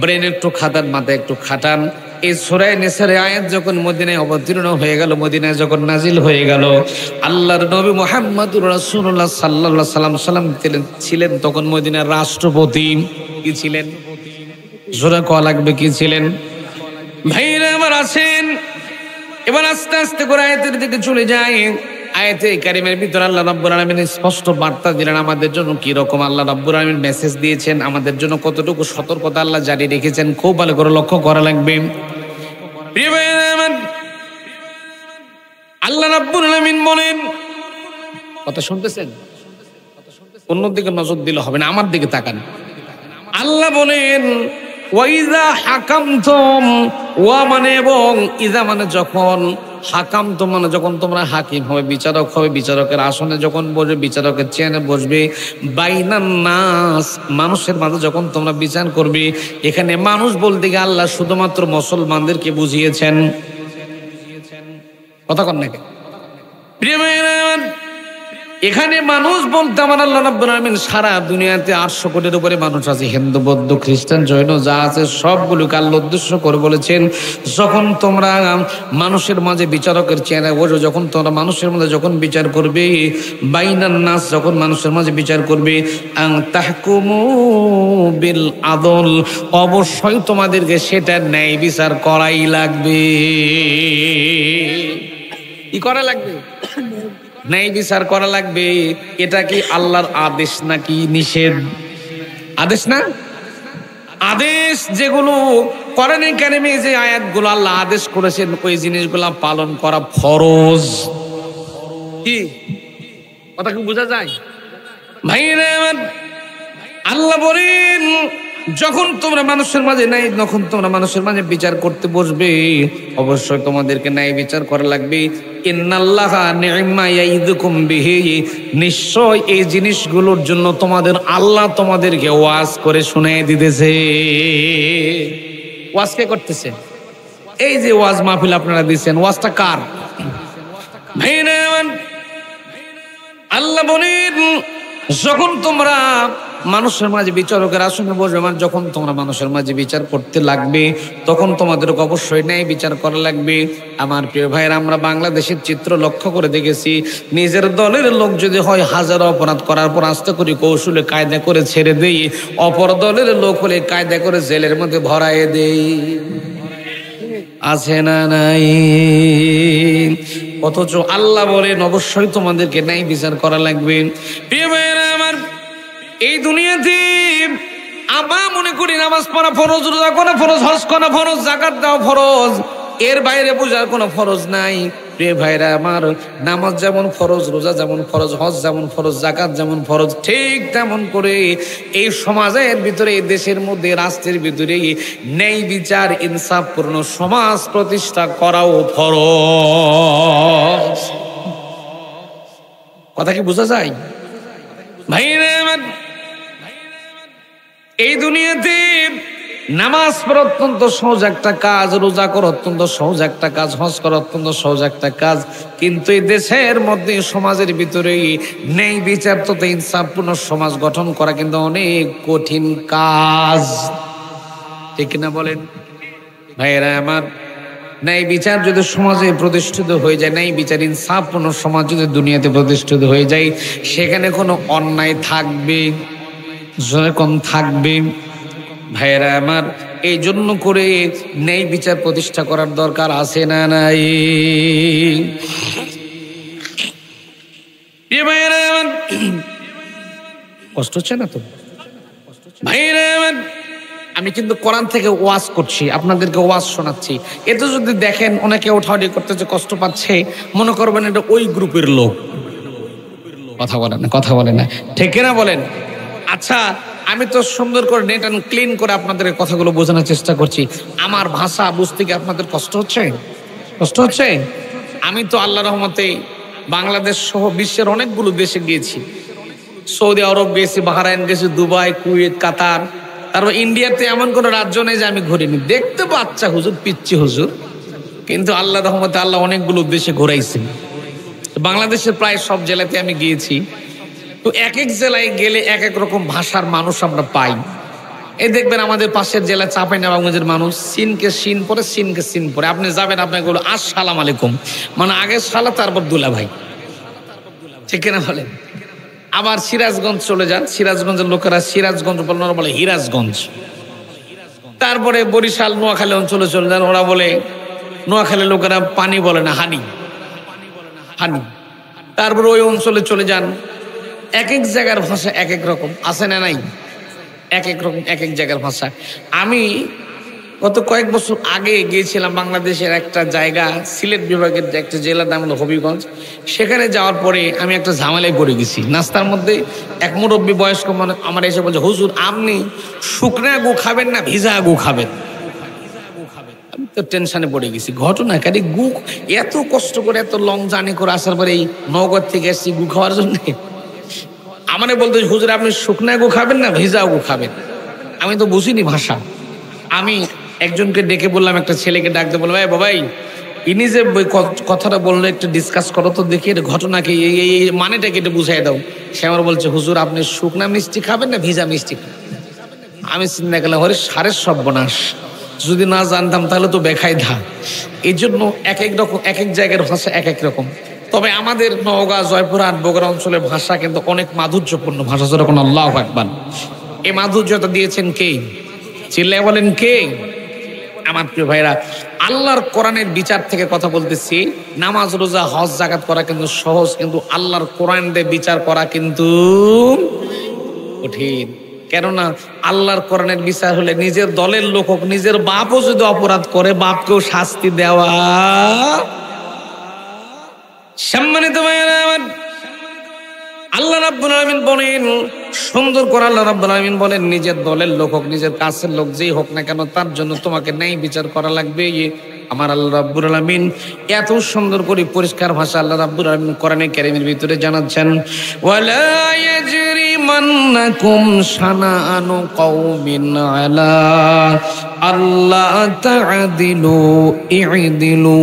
ব্রেন একটু খাটান, মাথা একটু খাটান। এই সূরা নিসার আয়াত যখন মদিনায় অবতীর্ণ হয়ে গেল, মদিনায় যখন নাজিল হয়ে গেল, আল্লাহর নবী মুহাম্মদুর রাসূলুল্লাহ সাল্লাল্লাহু আলাইহি সাল্লাম ছিলেন তখন মদিনার রাষ্ট্রপতি। কি ছিলেন? জোরে কওয়া লাগবে, কি ছিলেন? ভাইরা আমার আছেন। এবার আস্তে আস্তে করে আয়াতের দিকে চলে যায়। আয়াতে কারিমের ভিতর আল্লাহ রাব্বুল আলামিন স্পষ্ট বার্তা দিলেন আমাদের জন্য, কি রকম আল্লাহ রাব্বুল আলামিন মেসেজ দিয়েছেন, আমাদের জন্য কতটুকু সতর্কতা আল্লাহ জারি রেখেছেন, খুব ভালো করে লক্ষ্য করা লাগবে। প্রিয় ভাইরা আমার, আল্লাহ রাব্বুল আলামিন বলেন, কথা শুনতেছেন? অন্যদিকে নজর দিলে হবে না, আমার দিকে তাকান। আল্লাহ বলেন ওয়াইজা হাকামতুম, ওয়া মানে এবং, ইজা মানে যখন, হাকামতুম মানে যখন তোমরা হাকিম হবে, বিচারক হবে, বিচারকের আসনে যখন বসবে, বিচারকের চেয়ারে বসবে, বাইনান নাস, মানুষের মাঝে যখন তোমরা বিচার করবে। এখানে মানুষ বলতে গিয়ে আল্লাহ শুধুমাত্র মুসলমানদেরকে বুঝিয়েছেন। কথা কন নাকি? প্রিয় ভাইরা, এখানে মানুষ বলতে আমার আল্লাহ রাব্বুল আলামিন সারা দুনিয়াতে 800 কোটির উপরে মানুষ আছে, হিন্দু, বৌদ্ধ, খ্রিস্টান, জৈন যা আছে সবগুলোকে আল্লাহ উদ্দেশ্য করে বলেছেন, যখন তোমরা মানুষের মাঝে বিচারকের চেয়ারে বসো, যখন তোমরা মানুষের মাঝে যখন বিচার করবে, বাইনান নাস যখন মানুষের মাঝে বিচার করবে, আন তাহকুমু বিল আদল, অবশ্যই তোমাদেরকে সেটা ন্যায় বিচার করাই লাগবে। কি করা লাগবে? ন্যায় বিচার করা লাগবে। এটা কি আল্লাহর আদেশ নাকি নিষেধ? আদেশ না? আদেশ যেগুলো কোরআনে কারিমে যে আয়াতগুলো আল্লাহ আদেশ করেছেন, ওই জিনিসগুলো পালন করা ফরজ। কি কথা কি বোঝা যায় ভাইরা আমার? আল্লাহ বলেন যখন তোমরা মানুষের মাঝে নাই, যখন তোমরা মানুষের মাঝে বিচার করতে বসবে, অবশ্যই তোমাদেরকে ন্যায় বিচার করা লাগবে। ইন্নাল্লাহা নি'মা ইয়াইদুকুম বিহি, নিশ্চয় এই জিনিসগুলোর জন্য তোমাদের আল্লাহ তোমাদেরকে ওয়াজ করে শুনিয়ে দিতেছে। ওয়াজ কে করতেছে? এই যে ওয়াজ মাহফিল আপনারা দিচ্ছেন, ওয়াজটা কার? ভাইরা আল্লাহ বলেন যখন তোমরা মানুষের মাঝে বিচারকের আসনে বসবে, মানে যখন তোমরা মানুষের মাঝে বিচার করতে লাগবে, তখন তোমাদেরকে অবশ্যই ন্যায় বিচার করা লাগবে। আমার প্রিয় ভাইয়েরা, আমরা বাংলাদেশের চিত্র লক্ষ্য করে দেখেছি, নিজের দলের লোক যদি হয় হাজারো অপরাধ করার পর আস্তে করে কৌশলে কায়দা করে ছেড়ে দেই, অপর দলের লোক হলে কায়দা করে জেলের মধ্যে ভরায় দেই। আছে না নাই? অথচ আল্লাহ বলেন অবশ্যই তোমাদেরকে ন্যায় বিচার করা লাগবে। প্রিয় ভাইয়েরা আমার, এই দুনিয়াতে আমরা মনে করি নামাজ পড়া ফরজ, রোজা করা ফরজ, হজ করা ফরজ, যাকাত দেওয়া ফরজ, এর বাইরে বোঝার কোনো ফরজ নাই। প্রিয় ভাইরা আমার, নামাজ যেমন ফরজ, রোজা যেমন ফরজ, হজ যেমন ফরজ, যাকাত যেমন ফরজ, ঠিক তেমন করে এই সমাজের ভিতরে, এই দেশের মধ্যে, রাষ্ট্রের ভিতরে ন্যায় বিচার, ইনসাফপূর্ণ সমাজ প্রতিষ্ঠা করাও ফরজ। কথা কি বোঝা যায় ভাইরা আমার? এই দুনিয়াতে নামাজ পড়া অত্যন্ত সহজ একটা কাজ, রোজা করা অত্যন্ত সহজ একটা কাজ, হজ করা অত্যন্ত সহজ একটা কাজ, কিন্তু এই দেশের মধ্যে, সমাজের ভিতরে ন্যায় বিচার তথা ইনসাফপূর্ণ সমাজ গঠন করা কিন্তু অনেক কঠিন কাজ। ঠিক না বলেন ভাইয়েরা আমার? ন্যায় বিচার যদি সমাজে প্রতিষ্ঠিত হয়ে যায়, ন্যায় বিচার ইনসাফপূর্ণ সমাজ যদি দুনিয়াতে প্রতিষ্ঠিত হয়ে যায়, সেখানে কোনো অন্যায় থাকবে, যখন থাকবে ভাইয়েরা আমার, এই জন্য করে ন্যায় বিচার প্রতিষ্ঠা করার দরকার আছে না নাই? কষ্ট হচ্ছে না তো ভাইরা? আমি কিন্তু কোরআন থেকে ওয়াজ করছি, আপনাদেরকে ওয়াজ শোনাচ্ছি। এতে যদি দেখেন অনেকে ওঠাউঠি করতেছে, কষ্ট পাচ্ছে, মনে করবেন এটা ওই গ্রুপের লোক। কথা বলে না, ঠিক না বলেন? আচ্ছা, আমি তো সুন্দর করে নেট অ্যান্ড ক্লিন করে আপনাদের কথাগুলো বোঝানোর চেষ্টা করছি। আমার ভাষা বুঝতে কি আপনাদের কষ্ট হচ্ছে? আমি তো আল্লাহ রহমতে বাংলাদেশ সহ বিশ্বের অনেকগুলো দেশে গিয়েছি। সৌদি আরব গেছি, বাহরাইন গেছি, দুবাই, কুয়েত, কাতার, তারপর ইন্ডিয়াতে এমন কোন রাজ্য নেই যে আমি ঘুরিনি। দেখতে বাচ্চা হুজুর, পিচ্ছি হুজুর, কিন্তু আল্লাহ রহমতে আল্লাহ অনেকগুলো দেশে ঘুরাইছেন। বাংলাদেশের প্রায় সব জেলাতে আমি গিয়েছি। তো এক এক জেলায় গেলে এক এক রকম ভাষার মানুষ আমরা পাই। এই দেখবেন আমাদের পাশের জেলা চাঁপাইনবাবগঞ্জের মানুষ সিনকে সিন পরে, সিনকে সিন পরে। আপনি যাবেন, আপনাকে বলো আসসালাম আলাইকুম, মানে আগে সালা তারপর দুলা ভাই, ঠিক না বলেন? আবার সিরাজগঞ্জ চলে যান, সিরাজগঞ্জের লোকেরা সিরাজগঞ্জ বলে হিরাজগঞ্জ। তারপরে বরিশাল, নোয়াখালী অঞ্চলে চলে যান, ওরা বলে, নোয়াখালীর লোকেরা পানি বলে না, হানি। তারপরে ওই অঞ্চলে চলে যান, এক এক জায়গার ভাষা এক এক রকম, আছে না নাই? এক এক রকম, এক এক জায়গার ভাষা। আমি গত কয়েক বছর আগে গিয়েছিলাম বাংলাদেশের একটা জায়গা, সিলেট বিভাগের একটা জেলার নাম হলো হবিগঞ্জ। সেখানে যাওয়ার পরে আমি একটা ঝামেলায় পড়ে গেছি। নাস্তার মধ্যে এক মুরব্বী বয়স্ক আমার এসে বলছে, হুজুর আপনি শুকনা গু খাবেন না ভিজা গু খাবেন? আমি তো টেনশনে পড়ে গেছি। ঘটনা কারি গু এত কষ্ট করে, এত লং জার্নি করে আসার পরে এই নগর থেকে এসেছি গু খাওয়ার জন্য। আমারে বলতে, হুজুর আপনি শুকনা গু খাবেন না ভিজা গু খাবেন? আমি তো বুঝিনি ভাষা। আমি একজনকে ডেকে বললাম, একটা ছেলেকে ডাকতে বললাম, এই বাবাই, ইনি যে কথাটা বললো একটু ডিসকাস করো তো দেখি, এর ঘটনাকে এই মানেটাকে একটু বুঝাই দাও। সে আমার বলছে, হুজুর আপনি শুকনা মিষ্টি খাবেন না ভিজা মিষ্টি খাবেন? আমি চিন্তা করলাম, হরে সারের সর্বনাশ, যদি না জানতাম তাহলে তো বেখাই ধা। এই জন্য এক এক রকম, এক এক জায়গার ভাষা এক এক রকম। তবে আমাদের নওগাঁ, জয়পুরহাট, বগুড়া অঞ্চলের ভাষা কিন্তু অনেক মাধুর্যপূর্ণ ভাষা, যেরকম আল্লাহু আকবার। এই মাধুর্যতা দিয়েছেন কে? চিল্লায় বলেন কে? আমার প্রিয় ভাইরা, আল্লাহর কোরআনের বিচার থেকে কথা বলতেছি। নামাজ, রোজা, হজ, যাকাত করা কিন্তু সহজ, কিন্তু আল্লাহর কোরআন দিয়ে বিচার করা কিন্তু কঠিন। কেননা আল্লাহর কোরআনের বিচার হলে নিজের দলের লোক হোক, নিজের বাপও যদি অপরাধ করে, বাপকেও শাস্তি দেওয়া। সম্মানিত ভাইরা আমার, আল্লাহ রাব্বুল আলামিন বলেন, সুন্দর করে আল্লাহ রাব্বুল আলামিন বলেন, নিজের দলের লোক হোক, নিজের কাছের লোক যেই হোক না কেন, তার জন্য তোমাকে ন্যায় বিচার করা লাগবে। আমার আল্লাহ রাব্বুল আলামিন এত সুন্দর করে পরিষ্কার ভাষা আল্লাহ রাব্বুল আলামিন কোরআনে কারীমের ভিতরে জানাচ্ছেন, ওয়ালা ইয়াজরিমান্নাকুম শানাআনু কওমিন আলা আল্লা তা'দিলু ই'দিলু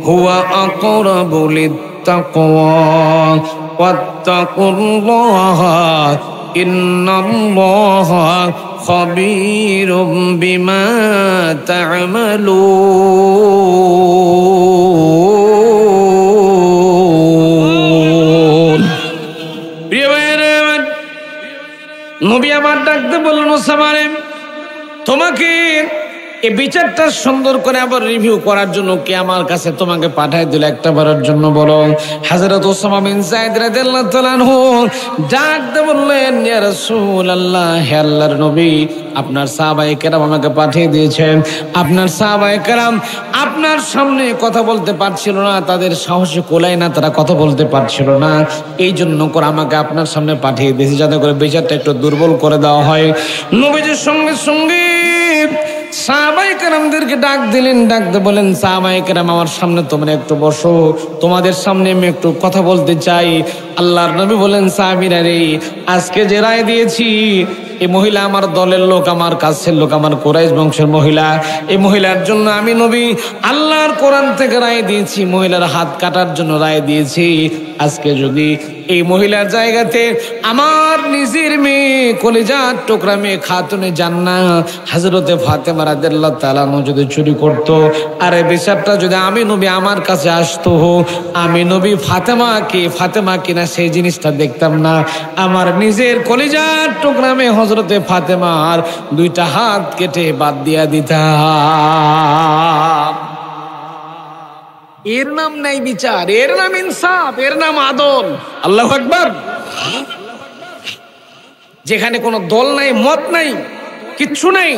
হুয়া আকরাবু লিত-তাকওয়া ওয়াত্তাকুল্লাহা ইন্নাল্লাহা খাবীরুম বিমা তা'মালুন। প্রিয় ভাইরা, নবী আমার ডাকতে বললেন, ওসামারে তোমাকে এই বিচারটা সুন্দর করে আবার রিভিউ করার জন্য কে আমার কাছে তোমাকে পাঠায় দিল, একটা বারের জন্য বলো। হযরত ওসামা বিন যায়েদ রাদিয়াল্লাহু তাআলা আনহু ডাকতে বললেন, ইয়া রাসূলুল্লাহ, হে আল্লাহর নবী, আপনার সাহাবায়ে কেরাম আমাকে পাঠিয়ে দিয়েছেন। আপনার সাহাবায়ে কেরাম আপনার সামনে কথা বলতে পারছিল না, তাদের সাহসে কোলায় না, তারা কথা বলতে পারছিল না। এই জন্য করে আমাকে আপনার সামনে পাঠিয়ে দিয়েছে, যাতে করে বিচারটা একটু দুর্বল করে দেওয়া হয়। নবীজির সঙ্গে সঙ্গে সাহাবায়ে কেরামদেরকে ডাক দিলেন, ডাকতে বলেন, সাহাবায়ে কেরাম আমার সামনে তোমরা একটু বসো, তোমাদের সামনে আমি একটু কথা বলতে চাই। আল্লাহর নবী বলেন, সাহাবীরা রে, আজকে যে রায় দিয়েছি, এই মহিলা আমার দলের লোক, আমার কাছের লোক, আমার কুরাইশ বংশের মহিলা। এই মহিলার জন্য আমি নবী আল্লাহর কোরআন থেকে রায় দিয়েছি, মহিলার হাত কাটার জন্য রায় দিয়েছি। আজকে যদি এই মহিলার জায়গাতে আমার নিজের মেয়ে, কলিজার টুকরা মেয়ে, খাতুনে জান্নাত হযরতে ফাতেমা রাদিয়াল্লাহু তাআলা যদি চুরি করতো, আর এই বিচারটা যদি আমি নবী আমার কাছে আসতো, আমি নবী ফাতেমা কিনা সেই জিনিসটা দেখতাম না। আমার নিজের কলিজার টুকরা মেয়ে হযরতে ফাতেমার দুইটা হাত কেটে বাদ দিয়া দিতাম। এর নাম নাই বিচার, এর নাম ইনসাফ, এর নাম আদল। আল্লাহু আকবার। যেখানে কোনো দল নাই, মত নাই, কিচ্ছু নাই,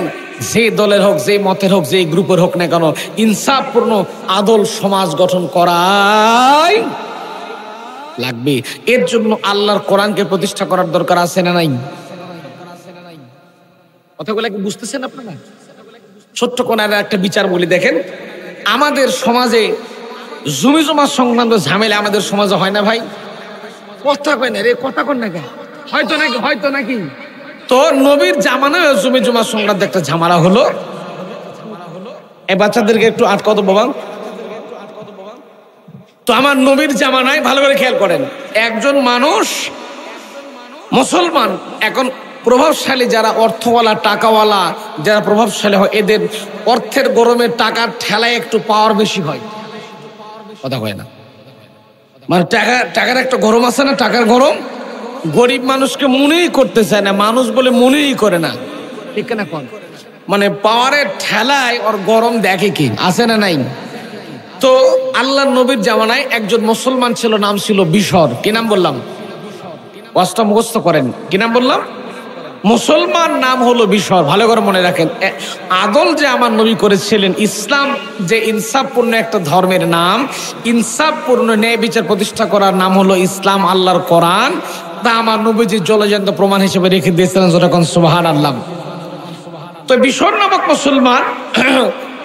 যে দলের হোক, যে মতের হোক, যে গ্রুপের হোক না কেন, ইনসাফপূর্ণ আদল সমাজ গঠন করাই লাগবে। এর জন্য আল্লাহর কোরআনকে প্রতিষ্ঠা করার দরকার আছে না নাই? কথাগুলো কি বুঝতেছেন আপনারা? ছোট্ট কোনার একটা বিচার বলি, দেখেন আমাদের সমাজে জমি জমা সংক্রান্ত ঝামেলা আমাদের সমাজে হয় না ভাই? কথা কয় না রে, কথা কন না কেন? হয়তো নাকি, হয়তো নাকি। তো নবীর জামানায় জমি জমা সংক্রান্ত একটা ঝামেলা হলো। এই বাচ্চাদেরকে একটু আটকাও তো বাবা। তো আমার নবীর জামানায় ভালো করে খেয়াল করেন, একজন মানুষ মুসলমান, এখন প্রভাবশালী যারা অর্থওয়ালা, টাকাওয়ালা যারা প্রভাবশালী হয়, এদের অর্থের গরমে টাকার ঠেলায় একটু পাওয়ার বেশি হয়। কথা কয় না, মানে টাকার একটা গরম আছে না, টাকার গরম। গরিব মানুষকে মনেই করতে চায় না, মানুষ বলে মনেই করে না, ঠিক না? কোন মানে পাওয়ারের ঠেলায় ওর গরম দেখে কি আছে না নাই? তো আল্লাহর নবীর জামানায় একজন মুসলমান ছিল, নাম ছিল বিশর। কি নাম বললাম? ওয়াজটা মুখস্থ করেন, কি নাম বললাম? মুসলমান নাম হলো বিশর। ভালো করে মনে রাখেন, আদল যে আমার নবী করেছিলেন, ইসলাম যে ইনসাফপূর্ণ একটা ধর্মের নাম, ইনসাফপূর্ণ ন্যায় বিচার প্রতিষ্ঠা করার নাম হলো ইসলাম, আল্লাহর কোরআন। তা আমার নবীজি জলজন্ত প্রমাণ হিসেবে রেখে দিয়েছিলেন, যখন সুবহানাল্লাহ। তো বিশর নামক মুসলমান,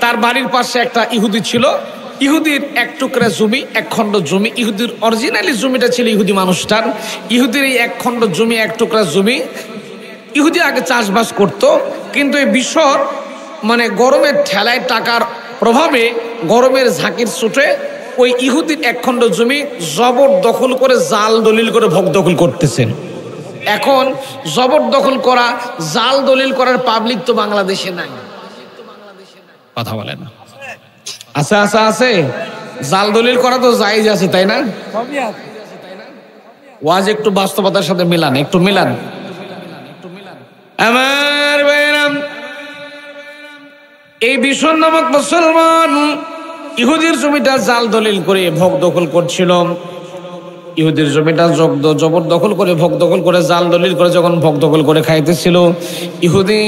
তার বাড়ির পাশে একটা ইহুদি ছিল। ইহুদির এক টুকরা জমি, এক খণ্ড জমি, ইহুদির অরিজিনালি জমিটা ছিল ইহুদি মানুষটার। ইহুদির এই এক খণ্ড জমি, এক টুকরা জমি, ইহুদি আগে চাষবাস করত। কিন্তু এই বিশর মানে গরমের ঠেলায়, টাকার প্রভাবে, গরমের ঝাঁকির ছুটে ওই ইহুদির এক খণ্ড জমি জবরদখল করে, জাল দলিল করে ভোগ দখল করতেছেন। এখন জবরদখল করা, জাল দলিল করার পাবলিক তো বাংলাদেশে নাই। কথা বলে না? আছে আছে আছে। জাল দলিল করা তো জায়েজ আছে, তাই না? ওয়াজ একটু বাস্তবতার সাথে মিলান, একটু মিলান আমার ভাইরাম। এই বিশর নামক মুসলমান ইহুদির জমিটা জাল দলিল করে ভোগ দখল করছিল। ইহুদির জমিটা জবরদখল করে, ভোগ দখল করে, জাল দলিল করে যখন ভোগ দখল করে খাইতেছিল, ইহুদি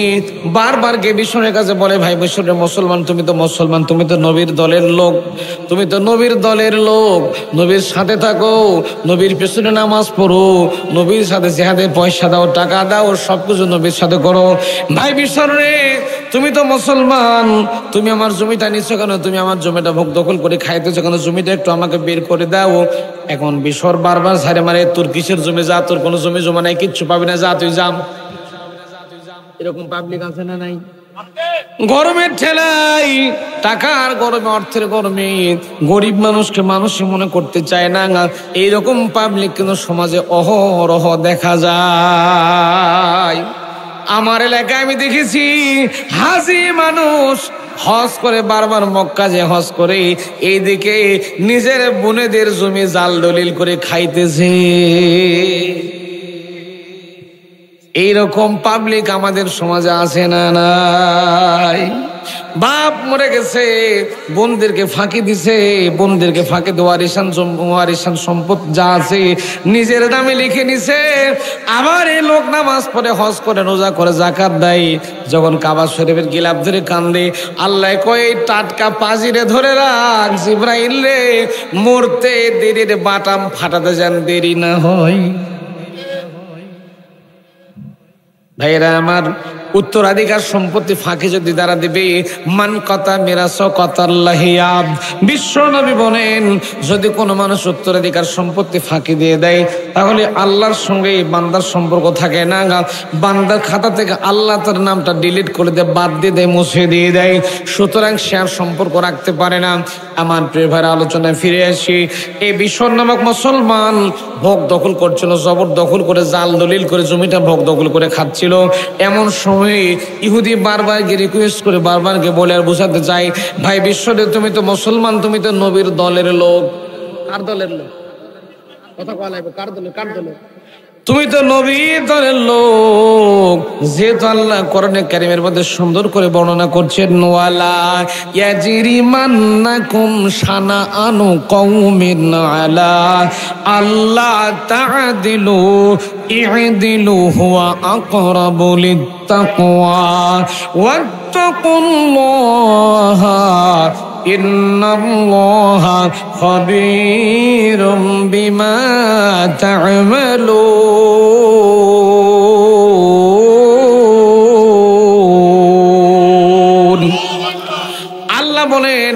বারবার গিয়ে বিশরের কাছে বলে, ভাই বিশরের মুসলমান, তুমি তো মুসলমান, তুমি তো নবীর দলের লোক, তুমি তো নবীর দলের লোক, নবীর সাথে থাকো, নবীর পেছনে নামাজ পড়ো, নবীর সাথে জিহাদে পয়সা দাও, টাকা দাও, সবকিছু নবীর সাথে করো। ভাই বিশর রে, তুমি তো মুসলমান, তুমি আমার জমিটা নিচ্ছ কেন? তুমি আমার জমিটা ভোগ দখল করে খাইতেছো কেন? জমিটা একটু আমাকে বের করে দাও। এখন বিশর বারবার ছাড়ে মারে, তোর কিসের জমি? যা, তোর কোনো জমি জমা নাই, কিচ্ছু পাবি না, যা তুই যাম। এরকম পাবলিক আছে না নাই? গরমের ঠেলাই, টাকার গরমে, অর্থের গরমে গরিব মানুষকে মানুষই মনে করতে চায় না। এইরকম পাবলিক কিন্তু সমাজে অহরহ দেখা যায়। আমার এলাকায় আমি দেখেছি হাজি মানুষ হজ করে, বারবার মক্কা যে হজ করে, এইদিকে নিজের বোনেদের জমি জাল দলিল করে খাইতেছে। এইরকম পাবলিক আমাদের সমাজে আছে না নাই? বাপ মরে গেছে, বোনদেরকে ফাঁকি দিছে, বোনদেরকে ফাঁকি ওয়ারিসান সম্পদ যা আছে নিজের নামে লিখে নিছে। আবার এই লোক নামাজ পড়ে, হজ করে, রোজা করে, যাকাত দেয়, যখন কাবা শরীফের গিলাফ ধরে কান্দে, আল্লাহ কয় টাটকা পাজিরে ধরে রাখ, জিবরাইল রে, মরতে দেরি রে, বাটাম ফাটাতে যান দেরি না হয়। ভাইরা আমার, উত্তরাধিকার সম্পত্তি ফাঁকি যদি দ্বারা দেবে, মান কথা মিরাস কথাল্লাহিয়াব, বিশ্ব নবী বলেন, যদি কোনো মানুষ উত্তরাধিকার সম্পত্তি ফাঁকি দিয়ে দেয়, তাহলে আল্লাহর সঙ্গে বান্দার সম্পর্ক থাকে না। বান্দার খাতা থেকে আল্লাহ তার নামটা ডিলিট করে দেয়, বাদ দিয়ে দেয়, মুছে দিয়ে দেয়। সুতরাং সে আর সম্পর্ক রাখতে পারে না। আমার প্রিয় ভাইরা, আলোচনায় ফিরে আসি। এই বিশর নামক মুসলমান ভোগ দখল করছিল, জবরদখল করে, জাল দলিল করে জমিটা ভোগ দখল করে খাচ্ছিল। এমন সময় ইহুদি বারবার গিয়ে রিকোয়েস্ট করে, বারবার গিয়ে বলে আর বোঝাতে চাই, ভাই বিশ্বরে, তুমি তো মুসলমান, তুমি তো নবীর দলের লোক। কার দলের লোক? কথা বলা, কার দলের? কার দলের? তুমি তো নবী দলের লোক, যেহেতু আল্লাহ কোরআনে কারীমের মধ্যে সুন্দর করে বর্ণনা করছেন, ওয়ালা ইয়াজরিমান্নাকুম শানাআনু কওমিন আলা আল্লা তা'দিলু ই'দিলু হুয়া আকরাবু লিত্তাকওয়া ওয়াত্তাকুল্লাহা ইন্নাল্লাহা খাবীরুম বিমা তা'মালুন। আল্লাহ বলেন,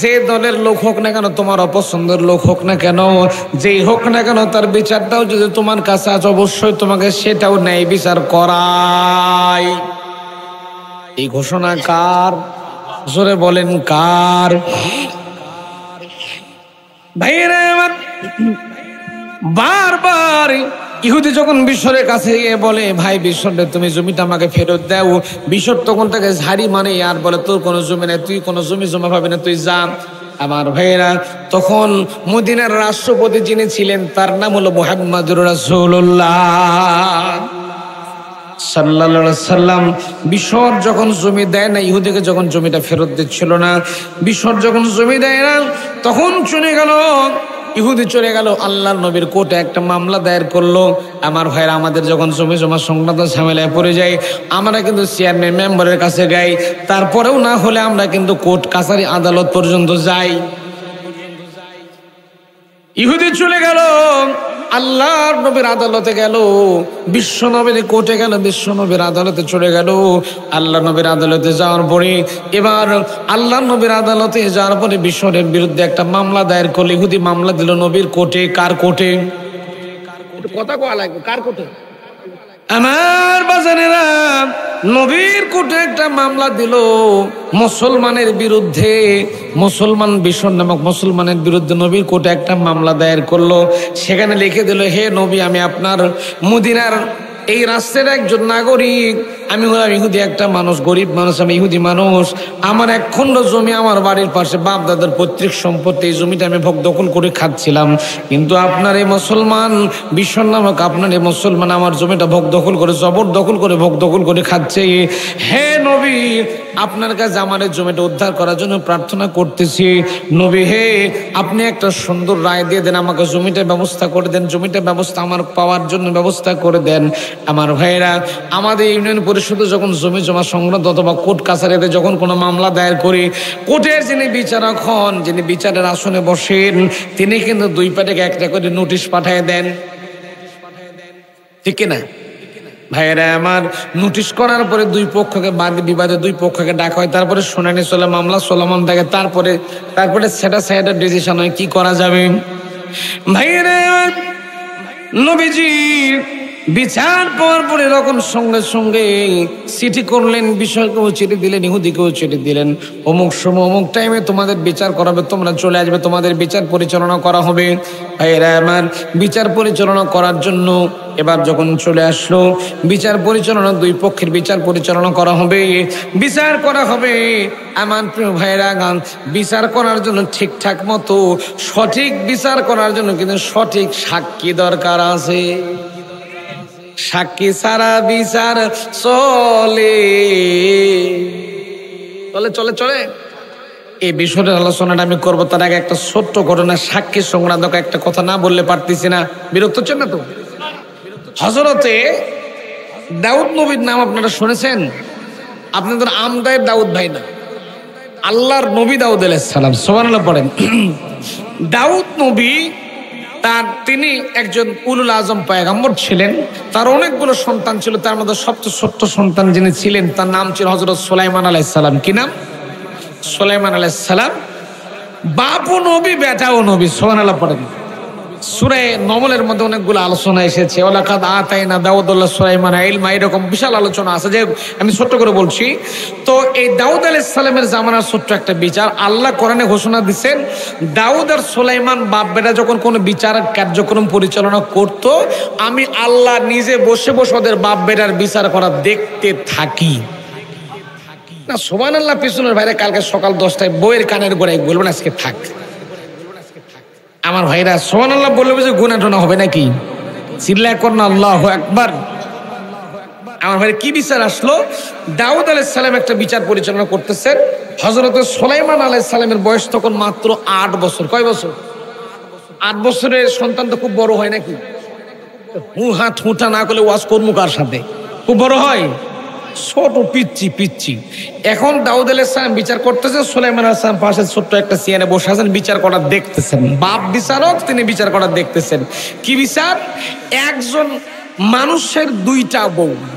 যে দলের লোক হোক না কেন, তোমার অপছন্দের লোক হোক না কেন, যেই হোক না কেন, তার বিচারটাও যদি তোমার কাছে আছে, অবশ্যই তোমাকে সেটাও ন্যায় বিচার করাই। এই ঘোষণা কার? জোরে বলেন কার? ভাইরা আমার, বারবার ইহুদি যখন বিশ্বরের কাছে গিয়ে বলে, ভাই বিশ্বরে তুমি জমিটা আমাকে ফেরত দাও, বিশ্বর তখন তাকে ঝাড়ি মানে আর বলে, তোর কোনো জমি নেই, তুই কোনো জমি জমা পাবি না, তুই যা। আমার ভাইয়েরা, তখন মদিনার রাষ্ট্রপতি যিনি ছিলেন তার নাম হলো মুহাম্মদুর রাসূলুল্লাহ সাল্লাল্লাহু আলাইহি সাল্লাম। বিশ্বর যখন জমি দেয় না, ইহুদিকে যখন জমিটা ফেরত দিচ্ছিল না, বিশ্বর যখন জমি দেয় না, তখন চলে গেল, ইহুদি চলে গেল আল্লাহর নবীর কোর্টে একটা মামলা দায়ের করলো। আমার ভাইরা, আমাদের যখন জমি জমা সংক্রান্ত ঝামেলায় পড়ে যায়, আমরা কিন্তু চেয়ারম্যান মেম্বারের কাছে যাই, তারপরেও না হলে আমরা কিন্তু কোর্ট কাছারি আদালত পর্যন্ত যাই। ইহুদি চলে গেল আল্লাহর নবীর আদালতে গেল, বিশ্ব নবীর কোর্টে গেল, বিশ্ব নবীর আদালতে চলে গেল। আল্লাহ নবীর আদালতে যাওয়ার পরে, এবার আল্লাহ নবীর আদালতে যাওয়ার পরে বিশ্বরের বিরুদ্ধে একটা মামলা দায়ের করলো। ইহুদি মামলা দিল নবীর কোর্টে। কার কোর্টে? কথা কোয়া লাগবে, কার কোর্টে? আমার বাজানেরা, নবীর কোর্টে একটা মামলা দিল মুসলমানের বিরুদ্ধে। মুসলমান বিশ্বর নামক মুসলমানের বিরুদ্ধে নবীর কোর্টে একটা মামলা দায়ের করলো। সেখানে লিখে দিল, হে নবী, আমি আপনার মদিনার এই রাষ্ট্রের একজন নাগরিক, আমি হলাম ইহুদি একটা মানুষ, গরিব মানুষ, আমি ইহুদি মানুষ। আমার এক খণ্ড জমি আমার বাড়ির পাশে বাপ দাদার পৈতৃক সম্পত্তি, এই জমিটা আমি ভোগ দখল করে খাচ্ছিলাম, কিন্তু আপনার এই মুসলমান বিশ্বর নামক আপনার এই মুসলমান আমার জমিটা ভোগ দখল করে, জবরদখল করে, ভোগ দখল করে খাচ্ছে। হে নবী, আপনার কাছে আমার এই জমিটা উদ্ধার করার জন্য প্রার্থনা করতেছি। নবী হে, আপনি একটা সুন্দর রায় দিয়ে দেন, আমাকে জমিটার ব্যবস্থা করে দেন, জমিটার ব্যবস্থা আমার পাওয়ার জন্য ব্যবস্থা করে দেন। আমার ভাইয়েরা, আমাদের ইউনিয়ন পরিষদে যখন জমি জমা সংক্রান্ত অথবা কোর্ট কাছারিতে যখন কোনো মামলা দায়ের করি, কোর্টের যিনি বিচারক হন, যিনি বিচারের আসনে বসেন, তিনি কিন্তু দুই পাটেকে একটা করে নোটিশ পাঠিয়ে দেন, ঠিক কিনা ভাইয়েরা আমার? নোটিশ করার পরে দুই পক্ষকে বাদ বিবাদে দুই পক্ষকে ডাকা হয়, তারপরে শুনানি চলে, মামলা চলমান থাকে, তারপরে সেটা সাইডের ডিসিশন হয় কি করা যাবে। ভাইয়েরা, নবীজি বিচার পাওয়ার পরে এরকম সঙ্গে সঙ্গে চিঠি করলেন, বিষয়কেও চিঠি দিলেন, ইহুদিকেও চিঠি দিলেন, অমুক সময় অমুক টাইমে তোমাদের বিচার করাবে, তোমরা চলে আসবে, তোমাদের বিচার পরিচালনা করা হবে। ভাইয়েরা আমার, বিচার পরিচালনা করার জন্য এবার যখন চলে আসলো, বিচার পরিচালনা, দুই পক্ষের বিচার পরিচালনা করা হবে, বিচার করা হবে। আমার প্রিয় ভাইয়েরা, বিচার করার জন্য ঠিকঠাক মতো সঠিক বিচার করার জন্য কিন্তু সঠিক সাক্ষী দরকার আছে। সাক্ষী ছাড়া বিচার চলে চলে চলে চলে এই বিষয়টার আলোচনাটা আমি করবো, তার আগে একটা ছোট্ট ঘটনা, সাক্ষী সংক্রান্ত একটা কথা না বললে পারতেছি না। বিরক্ত হচ্ছেন না তো? হযরতে দাউদ নবীর নাম আপনারা শুনেছেন? আপনাদের আমদায়ের দাউদ ভাই না, আল্লাহর নবী দাউদ আলাইহিস সালাম, সুবহানাল্লাহ পড়েন। দাউদ নবী তিনি একজন উলুল আজম পয়গম্বর ছিলেন। তার অনেকগুলো সন্তান ছিল, তার মধ্যে সবচেয়ে ছোট্ট সন্তান যিনি ছিলেন তার নাম ছিল হযরত সুলাইমান আলাইহিস সালাম। কি নাম? সুলাইমান আলাইহিস সালাম। বাপও নবী, বেটাও নবী, সুবহানাল্লাহ পড়েন। সূরা নমলের মধ্যে অনেকগুলো আলোচনা এসেছে, ওয়ালাকাদ আতাইনা দাউদুল্লাহ সুলাইমান ইলমা, এরকম বিশাল আলোচনা আছে, যে আমি ছোট্ট করে বলছি। তো এই দাউদ আলাইহিস সালামের জামানার ছোট্ট একটা বিচার আল্লাহ কোরআনে ঘোষণা দিচ্ছেন, দাউদ আর সুলাইমান বাপ বেটা যখন কোনো বিচার কার্যক্রম পরিচালনা করত, আমি আল্লাহ নিজে বসে বসে ওদের বাপ বেটার বিচার করা দেখতে থাকি। না সুবহানাল্লাহ, পিছনের ভাইরা কালকে সকাল 10টায় বইয়ের কানের গোড়ায় বলবেন আজকে থাক। আমার ভাইরা সুবহানাল্লাহ বললে যে গুনাহ টোনা হবে নাকি? চিল্লায় কর না আল্লাহু আকবার। আমার ভাই কি বিচার আসলো? দাউদ আলাইহিস সালাম একটা বিচার পরিচালনা করতেছেন। হযরত সুলাইমান আলাইহিস সালামের বয়স তখন মাত্র 8 বছর। কয় বছর? 8 বছরের সন্তান তো খুব বড় হয় নাকি? হাত হুঁটা না করলে ওয়াজ করবো কার সাথে? খুব বড় হয়? ছোট পিচ্ছি পিচ্ছি। এখন দাউদ আলাইহিস সালাম বিচার করতেছেন, সুলাইমান আলাইহিস সালাম পাশে ছোট্ট একটা চেয়ারে বসে আছেন, বিচার করা দেখতেছেন। বাপ বিচারক, তিনি বিচার করা দেখতেছেন। কি বিচার? একজন মানুষের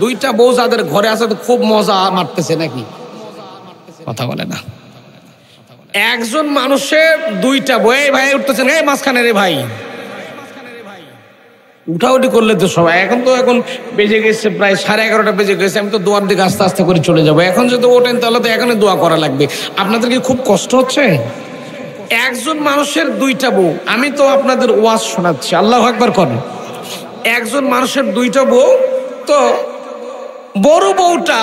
দুইটা বউ যাদের ঘরে আছে তো খুব মজা মারতেছে নাকি? কথা বলে না। একজন মানুষের দুইটা বউ। এই ভাই উঠতেছেন, এই মাঝখানে রে ভাই, উঠাউঠি করলে তো সবাই। এখন বেজে গেছে প্রায় 11:30 বেজে গেছে। আমি তো দোয়ার দিকে আস্তে আস্তে করে চলে যাবো। এখন যদি ওঠেন তাহলে তো এখানে দোয়া করা লাগবে। আপনাদের কি খুব কষ্ট হচ্ছে? একজন মানুষের দুইটা বউ। আমি তো আপনাদের ওয়াজ শোনাচ্ছি, আল্লাহু আকবার করেন। একজন মানুষের দুইটা বউ। তো বড় বউটা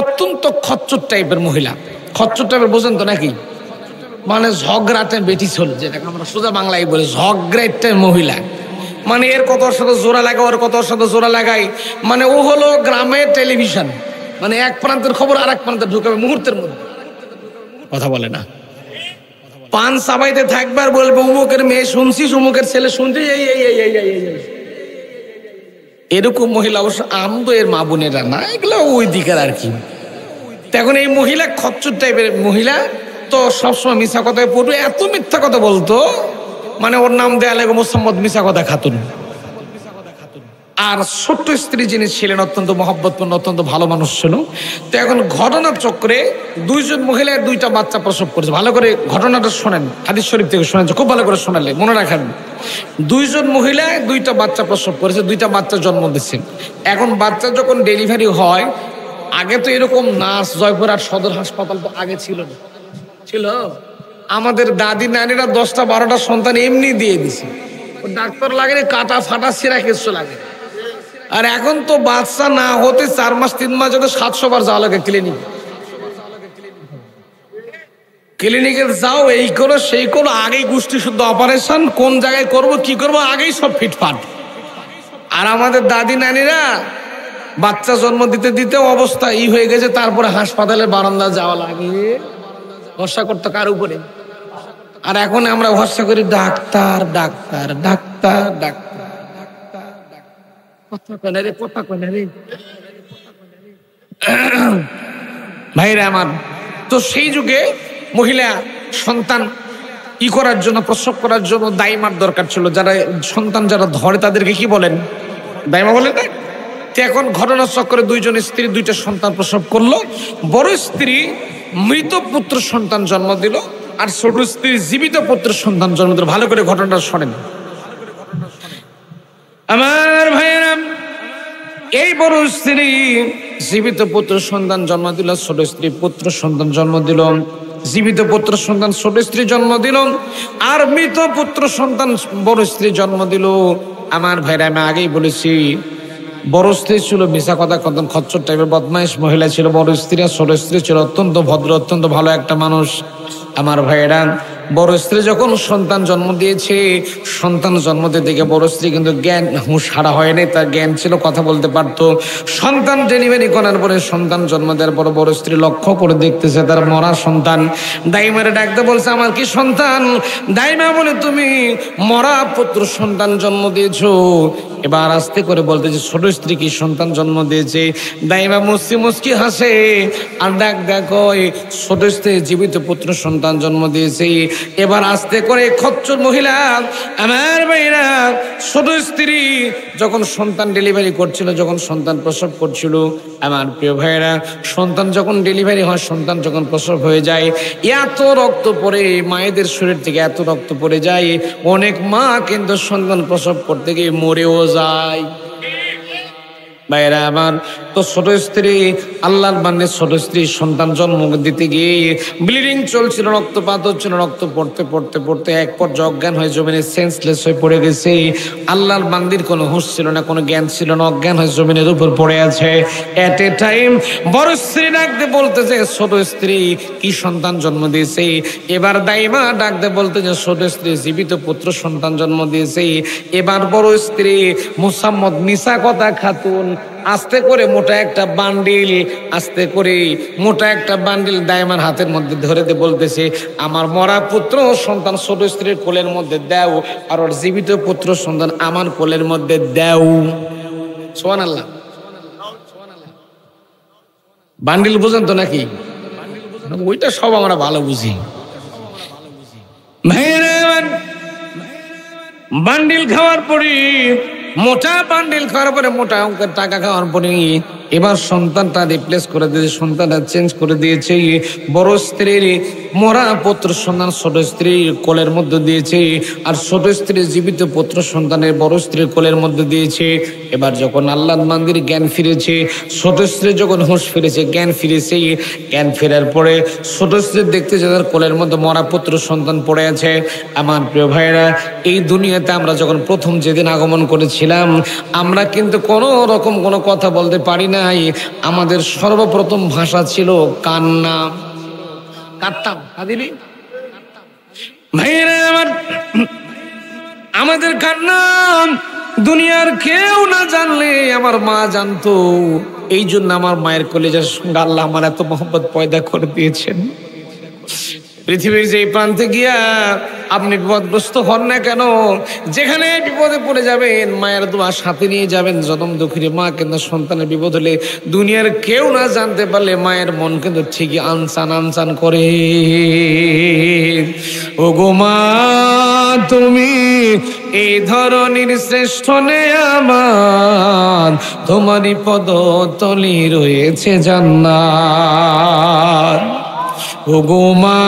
অত্যন্ত খচ্চর টাইপের মহিলা। খচ্চর টাইপের বোঝেন তো নাকি? মানে ঝগড়াটে বেটি চল, যেটাকে আমরা সোজা বাংলায় বলি, ঝগড়াটের মহিলা। মানে এর কত সাথে জোড়া লাগায়, ওর কত সাথে জোড়া লাগায়। মানে ও হলো গ্রামের টেলিভিশন। মানে এক প্রান্তের খবর আর এক প্রান্তে ঢুকাবে মুহূর্তের মধ্যে। কথা বলে না। পান সাবাইতে থাকবে আর বলবে অমুকের মেয়ে শুনছিস, অমুকের ছেলে শুনছিস, এরকম মহিলা অবশ্য আমদো এর মা বোনেরা না, এগুলো ওই দিকের আর কি। এখন এই মহিলা খচ্চর টাইপের মহিলা, তো সবসময় মিশা কথায় পড়বে। এত মিথ্যা কথা বলতো, মানে ওর নাম দেয়া লাগে মোসাম্মদ মিশা কথা খাতুন। আর ছোট্ট স্ত্রী যিনি ছিলেন অত্যন্ত মহব্বতপূর্ণ, অত্যন্ত ভালো মানুষ ছিল। তো এখন ঘটনার চক্রে দুইজন মহিলার দুইটা বাচ্চা প্রসব করেছে। ভালো করে ঘটনাটা শোনেন, হাদিস শরীফ থেকে শোনেন, খুব ভালো করে শোনালে মনে রাখেন। দুইজন মহিলা দুইটা বাচ্চা প্রসব করেছে, দুইটা বাচ্চা জন্ম দিচ্ছেন। এখন বাচ্চা যখন ডেলিভারি হয়, আগে তো এরকম নার্স, জয়পুরহাট সদর হাসপাতাল তো আগে ছিল না। ছিল আমাদের দাদি নানিরা 10টা 12টা সন্তান এমনি দিয়ে দিছে। ডাক্তার লাগে কাটা ফাটা ছিঁড়া কিছু লাগে। আর এখন তো বাচ্চা না হতে 4 মাস 3 মাস যদি 700 বার যাওয়া লাগে ক্লিনিকে যাও, এই করো সেই করো, আগেই গোষ্ঠী শুদ্ধ অপারেশন, কোন জায়গায় করব কি করব আগেই সব ফিটফাট। আর আমাদের দাদি নানিরা বাচ্চা জন্ম দিতে দিতে অবস্থা হয়ে গেছে, তারপরে হাসপাতালের বারান্দা যাওয়া লাগে। ভরসা করতো কার উপরে? আর এখন আমরা ভরসা করি ডাক্তার ডাক্তার ডাক্তার ডাক্তার। ভাইরা আমার, তো সেই যুগে মহিলা সন্তান করার জন্য, প্রসব করার জন্য দাইমার দরকার ছিল। যারা সন্তান যারা ধরে তাদেরকে কি বলেন? দাইমা বলে না? এখন ঘটনার চক্করে দুইজন স্ত্রী দুইটা সন্তান প্রসব করলো। বড় স্ত্রী মৃত পুত্র সন্তান জন্ম দিল, আর ছোট স্ত্রী জীবিত পুত্র সন্তান জন্ম দিল। ভালো করে ঘটনাটা শোনেন আমার ভাইয়েরা। এই বড় স্ত্রী জীবিত পুত্র সন্তান জন্ম দিল, ছোট স্ত্রী পুত্র সন্তান জন্ম দিল। জীবিত পুত্র সন্তান ছোট স্ত্রী জন্ম দিল, আর মৃত পুত্র সন্তান বড় স্ত্রী জন্ম দিল। আমার ভাইরা, আমি আগেই বলেছি, বড় স্ত্রী ছিল মিশা কথা কতন খচ্চর টাইপের বদমাইশ মহিলা ছিল। বড় স্ত্রী আর ছোট স্ত্রী ছিল অত্যন্ত ভদ্র, অত্যন্ত ভালো একটা মানুষ। আমার ভাইয়েরা, বড় স্ত্রী যখন সন্তান জন্ম দিয়েছে, সন্তান জন্ম দিতে গিয়ে বড় স্ত্রী কিন্তু জ্ঞান হুঁশ হারা হয়নি, তার জ্ঞান ছিল, কথা বলতে পারতো। সন্তান ডেলিভারি করার পরে, সন্তান জন্ম দেওয়ার পর বড় স্ত্রী লক্ষ্য করে দেখতেছে তার মরা সন্তান। দাইমারে ডাকতে বলছে, আমার কি সন্তান? দাইমা বলে, তুমি মরা পুত্র সন্তান জন্ম দিয়েছো। এবার আস্তে করে বলতেছে, ছোট স্ত্রী কি সন্তান জন্ম দিয়েছে? দাইমা মুস্কি মুস্কি হাসে আর ডাক দেখো, ছোট স্ত্রী জীবিত পুত্র সন্তান জন্ম দিয়েছে। এবার আস্তে করে খচ্চর মহিলা, আমার ভাইরা, ছোট স্ত্রী যখন সন্তান ডেলিভারি করছিল, যখন সন্তান প্রসব করছিল, আমার প্রিয় ভাইরা, সন্তান যখন ডেলিভারি হয়, সন্তান যখন প্রসব হয়ে যায়, এত রক্ত পড়ে, মায়েদের শরীর থেকে এত রক্ত পড়ে যায়, অনেক মা কিন্তু সন্তান প্রসব করতে গিয়ে মরেও যায়। ভাইরা আমার, তো ছোট স্ত্রী আল্লাহর বান্দার ছোট স্ত্রী সন্তান জন্ম দিতে গিয়ে ব্লিডিং চলছিল, রক্তপাত হচ্ছিল, রক্ত পড়তে পড়তে পড়তে এক পর্যায়ে অজ্ঞান হয়ে জমিনে সেন্সলেস হয়ে পড়ে গেছে। আল্লাহর বান্দির কোনো হুঁশ ছিল না, কোনো জ্ঞান ছিল না, অজ্ঞান হয়ে জমিনের উপর পড়ে আছে। এট এ টাইম বড় স্ত্রী ডাকতে বলতেছে, ছোট স্ত্রী কি সন্তান জন্ম দিয়েছে? এবার দাইমা ডাকতে বলতেছে, ছোট স্ত্রী জীবিত পুত্র সন্তান জন্ম দিয়েছে। এবার বড় স্ত্রী মুসাম্মদ নিসা কথা খাতুন আস্তে করে মোটা একটা বান্ডিল, আস্তে করে মোটা একটা বান্ডিল দাইমার হাতের মধ্যে ধরে দিয়ে বলতেছে, আমার মরা পুত্র সন্তান ছোট স্ত্রীর কোলের মধ্যে দাও, আর ওর জীবিত পুত্র সন্তান আমার কোলের মধ্যে দাও। সুবহানাল্লাহ। বান্ডিল বুঝেন তো নাকি? ওইটা সব আমরা ভালো বুঝি। বান্ডিল খাওয়ার পরে, মোটা বান্ডিল খাওয়ার পরে, মোটা অঙ্কের টাকা খাওয়ার পরে এবার সন্তানটা রিপ্লেস করে দিয়েছে, সন্তানটা চেঞ্জ করে দিয়েছে। বড় স্ত্রীর মরা পুত্র সন্তান ছোট স্ত্রীর কোলের মধ্যে দিয়েছে, আর ছোট স্ত্রীর জীবিত পুত্র সন্তানের বড় স্ত্রীর কোলের মধ্যে দিয়েছে। এবার যখন আল্লাহর বান্দির জ্ঞান ফিরেছে, ছোট স্ত্রী যখন হুঁশ ফিরেছে, জ্ঞান ফিরেছে, জ্ঞান ফেরার পরে ছোট স্ত্রী দেখতে যে তার কোলের মধ্যে মরা পুত্র সন্তান পড়ে আছে। আমার প্রিয় ভাইরা, এই দুনিয়াতে আমরা যখন প্রথম যেদিন আগমন করেছিলাম, আমরা কিন্তু কোনো রকম কোনো কথা বলতে পারি নাই। আমাদের সর্বপ্রথম ভাষা ছিল কান্না, কাঁদতাম। ভাইরা আমার, আমাদের কান্না দুনিয়ার কেউ না জানলে আমার মা জানতো। এই জন্য আমার মায়ের কলেজের সঙ্গে আল্লাহ আমার এত মহব্বত পয়দা করে দিয়েছেন। পৃথিবীর যে প্রান্তে গিয়া আপনি বিপদগ্রস্ত হন না কেন, যেখানে বিপদে পড়ে যাবেন মায়ের দোয়া সাথে নিয়ে যাবেন। জনম দুঃখী মা কিন্তু সন্তানের বিপদ হলে দুনিয়ার কেউ না জানতে পারলে মায়ের মন কিন্তু ঠিকই আনসান আনসান করে। ও গো মা, তুমি এই ধরনের শ্রেষ্ঠ নেয়ামত, তোমারই পদতলে রয়েছে জান্নাত। ও গো মা,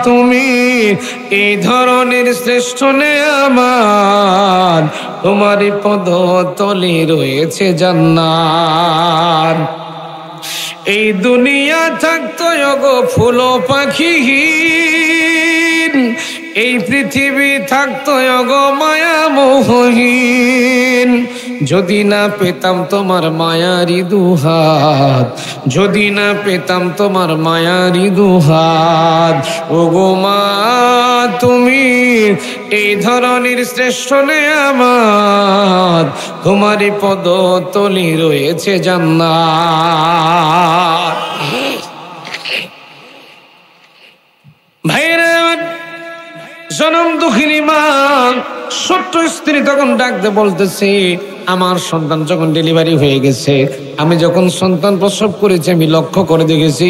তুমি এই ধরনের শ্রেষ্ঠ নেয়ামত, তোমারই পদতলে রয়েছে জান্নাত। এই দুনিয়া থাকতো গো ফুল পাখিহীন, এই পৃথিবী থাকতো গো মায়া মোহহীন, যদি না পেতাম তোমার মায়ারি দুহাত, যদি না পেতাম তোমার মায়ারি দুহাত। ও গো মা, তুমি এই ধরনের শ্রেষ্ঠ নেয়ামত, তোমারই পদতলে রয়েছে জান্নাত। ভাইরা, জনম দুঃখিনী মা ছোট্ট স্ত্রী তখন ডাকতে বলতেছে, আমার সন্তান যখন ডেলিভারি হয়ে গেছে, আমি যখন সন্তান প্রসব করেছি, আমি লক্ষ্য করে দেখেছি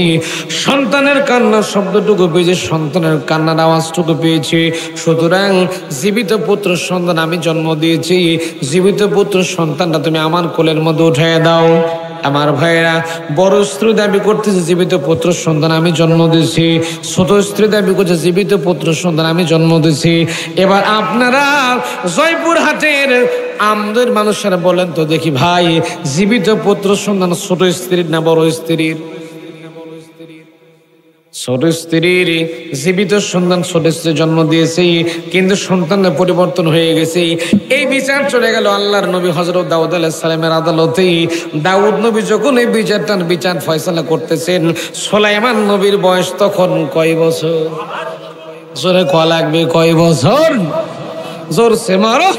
সন্তানের কান্নার শব্দটুকু পেয়েছি, সন্তানের কান্নার আওয়াজটুকু পেয়েছি। সুতরাং জীবিত পুত্র সন্তান আমি জন্ম দিয়েছি, জীবিত পুত্র সন্তানটা তুমি আমার কোলের মধ্যে উঠিয়ে দাও। আমার ভাইয়েরা, বড় স্ত্রী দাবি করতেছে জীবিত পুত্র সন্তান আমি জন্ম দিয়েছি, ছোট স্ত্রী দাবি করছে জীবিত পুত্র সন্তান আমি জন্ম দিয়েছি। এবার আপনারা জয়পুরহাটের আমাদের মানুষেরা বলেন তো দেখি ভাই, জীবিত পুত্র সন্তান ছোট স্ত্রীর না বড় স্ত্রীর? ছোট স্ত্রীর। জীবিত সন্তান ছোট স্ত্রী জন্ম দিয়েছে, কিন্তু সন্তানের পরিবর্তন হয়ে গেছে। এই বিচার চলে গেল আল্লাহর নবী হযরত দাউদ আলাইহিস সালামের আদালতে। দাউদ নবী যখন এই বিচার ফয়সালা করতেছেন, সুলাইমান নবীর বয়স তখন কয় বছর? জোরে কয় লাগবে, কয় বছর? জোরছে মারো,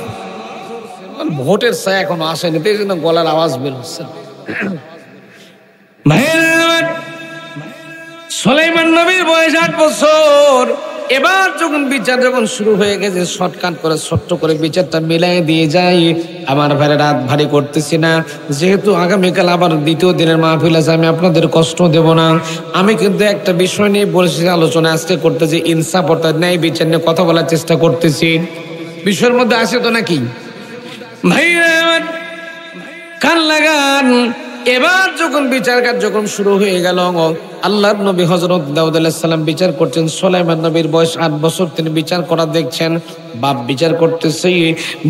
ভোটের ছায়া এখনো আসেনি, এই জন্য গলার আওয়াজ বের হচ্ছে। সুলাইমান নবীর বয়স 8 বছর। এবার যখন শুরু হয়ে গেছে, শর্টকাট করে ছোট্ট করে বিচারটা মিলাই দিয়ে যাই। আমার ভাইরা, রাত ভারী করতেছি না, যেহেতু আগামীকাল আবার দ্বিতীয় দিনের মাহফিল আছে, আমি আপনাদের কষ্ট দেব না। আমি কিন্তু একটা বিষয় নিয়ে বলেছি, আলোচনা আজকে করতেছি, ইনসাফ অর্থাৎ ন্যায় বিচার নিয়ে কথা বলার চেষ্টা করতেছি। বিষয়ের মধ্যে আছে তো নাকি ভাইরা? কান লাগান। এবার যখন বিচার কার্যক্রম শুরু হয়ে গেল, আল্লাহর নবী হযরত দাউদ আলাইহিস সালাম বিচার করছেন। সুলাইমান নবীর বয়স 8 বছর, তিনি বিচার করা দেখছেন। বাপ বিচার করতেছে।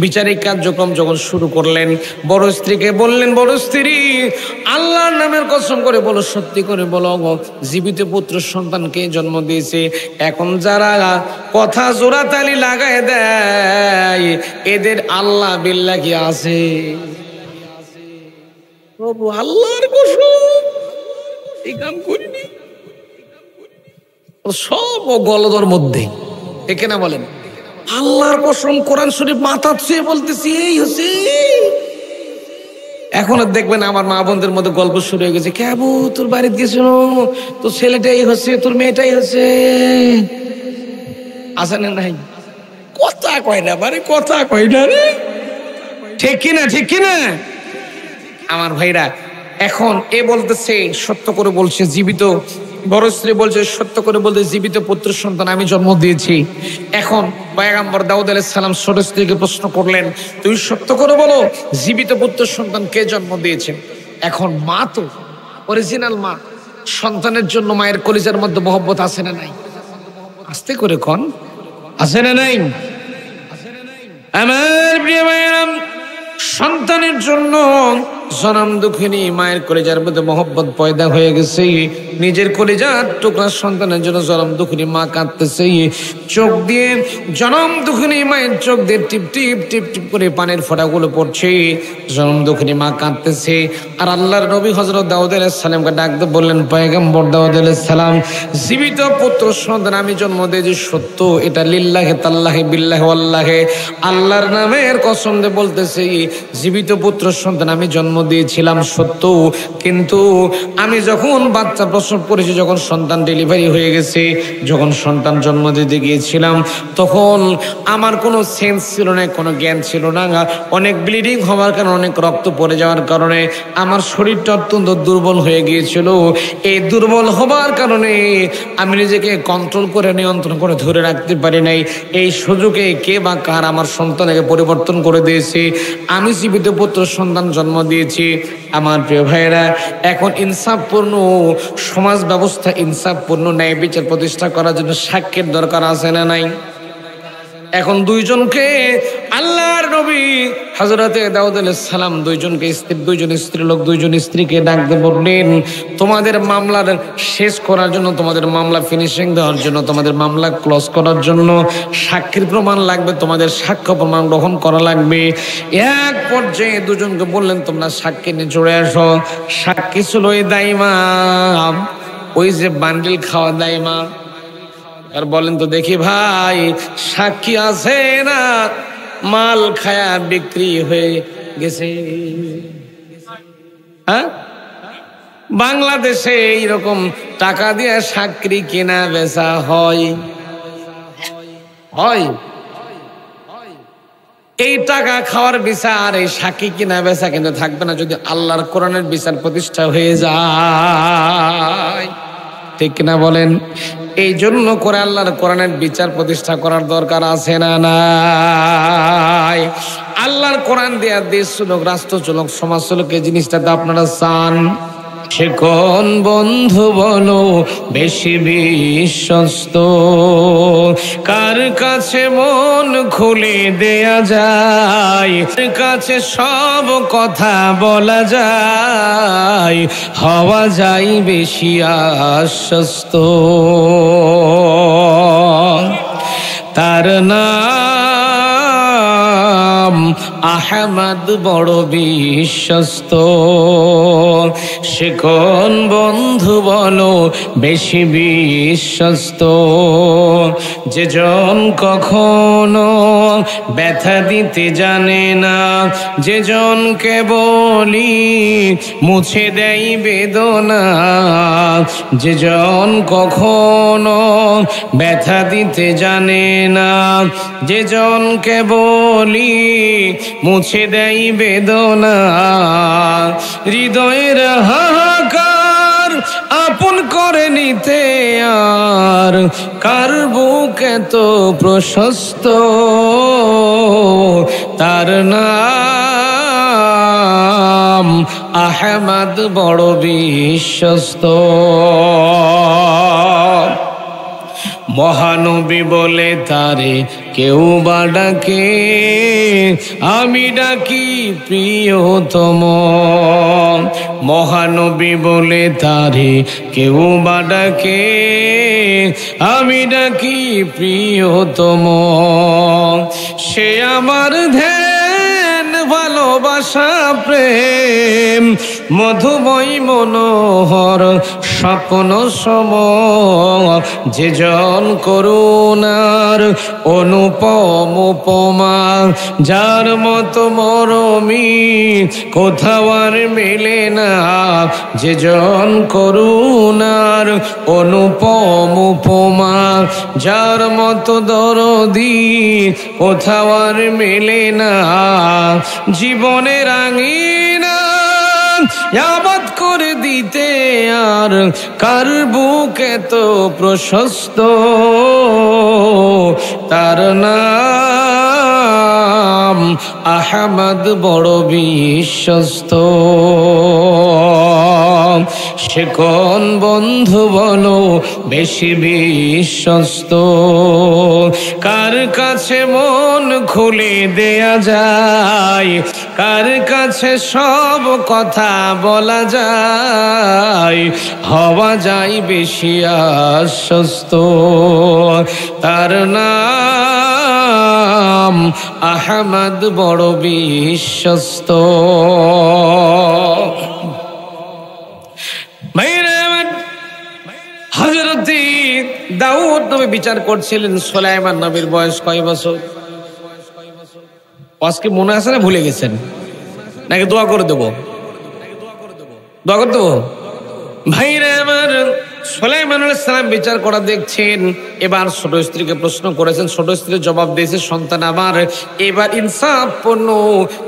বিচারিক কার্যক্রম যখন শুরু করলেন, বড় স্ত্রীকে বললেন, বড় স্ত্রী, আল্লাহর নামের কসম করে বলো, সত্যি করে বলো, জীবিত পুত্র সন্তানকে জন্ম দিয়েছে। এখন যারা কথা জোড়াতালি লাগায় দেয়, এদের আল্লাহ বিল্লাহ কি আছে? প্রভু আল্লাহর কসম, এই কাম করিনি। সব গলদর মধ্যে, একে না বলেন আল্লাহর কসম, কোরআন শরীফ মাথা ছুঁয়ে বলতেছি এই হচ্ছে। এখন দেখবেন আমার মা বোনদের মধ্যে গল্প শুরু হয়ে গেছে, কেবু তোর বাড়িতে গেছিল, তোর ছেলেটাই হচ্ছে, তোর মেয়েটাই হচ্ছে। আসে না নাই? কথা কয় না, মানে কথা কয় না রে, ঠিক কিনা, ঠিক কিনা আমার ভাইরা? এখন এ বলতেছে সত্য করে বলছে, জীবিত, বড় স্ত্রী বলছে সত্য করে বলতে, জীবিত পুত্র সন্তান আমি জন্ম দিয়েছি। এখন পয়গম্বর দাউদ আলাইহিস সালাম ছোট স্ত্রীকে প্রশ্ন করলেন, তুই সত্য করে বলো, জীবিত পুত্র সন্তান কে জন্ম দিয়েছেন? এখন মা তো অরিজিনাল মা, সন্তানের জন্য মায়ের কলিজার মধ্যে মহব্বত আছে না নাই? আস্তে করে কোন, আছে না নাই? আমার প্রিয় ভাইরা, সন্তানের জন্য জনম দুঃখিনী মায়ের কলিজার মধ্যে মহব্বত পয়দা হয়ে গেছে। নিজের কলিজার টুকরা সন্তানের জন্য জনম দুঃখিনী মা কাঁদতেছে। চোখ দিয়ে জনম দুঃখিনী মায়ের চোখ দিয়ে টিপ টিপ টিপ টিপ করে পানির ফোঁটাগুলো পড়ছে। জনম দুঃখিনী মা কাঁদতেছে। আর আল্লাহর নবী হযরত দাউদ আলাইহিস সালামকে ডাকতে বললেন, পয়গম্বর দাউদ আলাইহিস সালাম, জীবিত পুত্র সন্তান আমি জন্ম দিয়েছি সত্য, এটা লিল্লাহি তাল্লাহি বিল্লাহি ওয়াল্লাহি, আল্লাহর নামের কসম দিয়ে বলতেছি, জীবিত পুত্র সন্তান আমি জন্ম দিয়েছিলাম সত্য, কিন্তু আমি যখন বাচ্চা প্রসব করেছি, যখন সন্তান ডেলিভারি হয়ে গেছে, যখন সন্তান জন্ম দিতে গিয়েছিলাম, তখন আমার কোনো সেন্স ছিল না, কোনো জ্ঞান ছিল না। অনেক ব্লিডিং হওয়ার কারণে, অনেক রক্ত পড়ে যাওয়ার কারণে আমার শরীরটা অত্যন্ত দুর্বল হয়ে গিয়েছিল। এই দুর্বল হবার কারণে আমি নিজেকে কন্ট্রোল করে, নিয়ন্ত্রণ করে ধরে রাখতে পারি নাই। এই সুযোগে কে বা কার আমার সন্তানকে পরিবর্তন করে দিয়েছে, আমি জীবিত পুত্র সন্তান জন্ম দিয়েছি। আমার প্রিয় ভাইয়েরা, এখন ইনসাফপূর্ণ সমাজ ব্যবস্থা, ইনসাফপূর্ণ ন্যায় বিচার প্রতিষ্ঠা করার জন্য সাক্ষীর দরকার আছে না নাই? এখন দুইজনকে আল্লাহর নবী হযরতে দাউদ আলাইহিস সালাম দুইজন স্ত্রীলোক, দুইজন স্ত্রীকে ডাকতে বললেন, তোমাদের মামলার শেষ করার জন্য, তোমাদের মামলা ফিনিশিং দেওয়ার জন্য, তোমাদের মামলা ক্লোজ করার জন্য সাক্ষীর প্রমাণ লাগবে, তোমাদের সাক্ষ্য প্রমাণ গ্রহণ করা লাগবে। এক পর্যায়ে দুজনকে বললেন, তোমরা সাক্ষী নিয়ে চলে আসো। সাক্ষী ছিল ওই দাইমা, ওই যে বান্ডিল খাওয়া দাইমা। আর বলেন তো দেখি ভাই, সাক্ষী আছে না মাল খায়া বিক্রি হয়ে গেছে? হ্যাঁ, বাংলাদেশে এইরকম টাকা দিয়ে সাক্ষী কেনা বেচা হয়? হয়? এই টাকা খাওয়ার বিচার, এই সাক্ষী কিনা বেচা কিন্তু থাকবে না যদি আল্লাহর কোরআনের বিচার প্রতিষ্ঠা হয়ে যায়। ঠিক কিনা বলেন? এই জন্য করে আল্লাহর কোরআনের বিচার প্রতিষ্ঠা করার দরকার আছে না নাই? আল্লাহর কোরআন দেয়া দেশ চলুক, রাষ্ট্র চলুক, সমাজ চলুক, এই জিনিসটা তো আপনারা চান। সে কোন বন্ধু বলো বেশি বিশ্বস্ত, কার কাছে মন খুলে দেয়া যায়, কাছে সব কথা বলা যায়, হওয়া যায় বেশি আশ্বস্ত। তার নাম আহমদ, বড় বিশ্বস্ত। সে কোন বন্ধু বলো বেশি বিশ্বস্ত, যেজন কখনো ব্যথা দিতে জানে না, যেজনকে বলি মুছে দেয় বেদনা, যেজন কখনো ব্যথা দিতে জানে না, যেজনকে বলি মুছে দেয় বেদনা। হৃদয়ের হাহাকার আপন করে নিতে আর কার বুক এত প্রশস্ত, তার নাম আহমদ বড় বিশ্বস্ত। মহানবী বলে তারে কেউ বা ডাকে, আমি ডাকি প্রিয়তম। মহানবী বলে তারে কেউ বা ডাকে, আমি ডাকি প্রিয়তম। সে আমার ধ্যান ভালোবাসা প্রেম, মধুময় মনোহর স্বপ্ন সম। যে জন করুণার অনুপম উপমা, যার মতো মরমি কোথাও আর মেলে না। যে জন করুণার অনুপম উপমা, যার মতো দরদি কোথাও আর মেলে না। জীবনের আঙিনা আবাদ করে দিতে আর কার বুক এত প্রশস্ত, তার নাম আহমদ বড় বিশ্বস্ত। সে কোন বন্ধু বলো বেশি বিশ্বস্ত, কার কাছে মন খুলে দেয়া যায়, কার কাছে সব কথা বলা যায়, হওয়া যায় বেশি আশ্বস্ত, তার নাম আহমদ বড় বিশ্বস্ত। হযরত দাউদ নবী বিচার করছিলেন, সুলাইমান নবীর বয়স কয় বছর? আজকে মনে আছে না ভুলে গেছেন? নাকি দোয়া করে দেবো? দোয়া করে দেবো? ভাইরা আমার, সুলাইমান আলাইহিস সালাম বিচার করা দেখছেন। এবার ছোট স্ত্রীকে প্রশ্ন করেছেন, ছোট স্ত্রীর জবাব দিয়েছে, সন্তান আমার, এবার ইনসাফপূর্ণ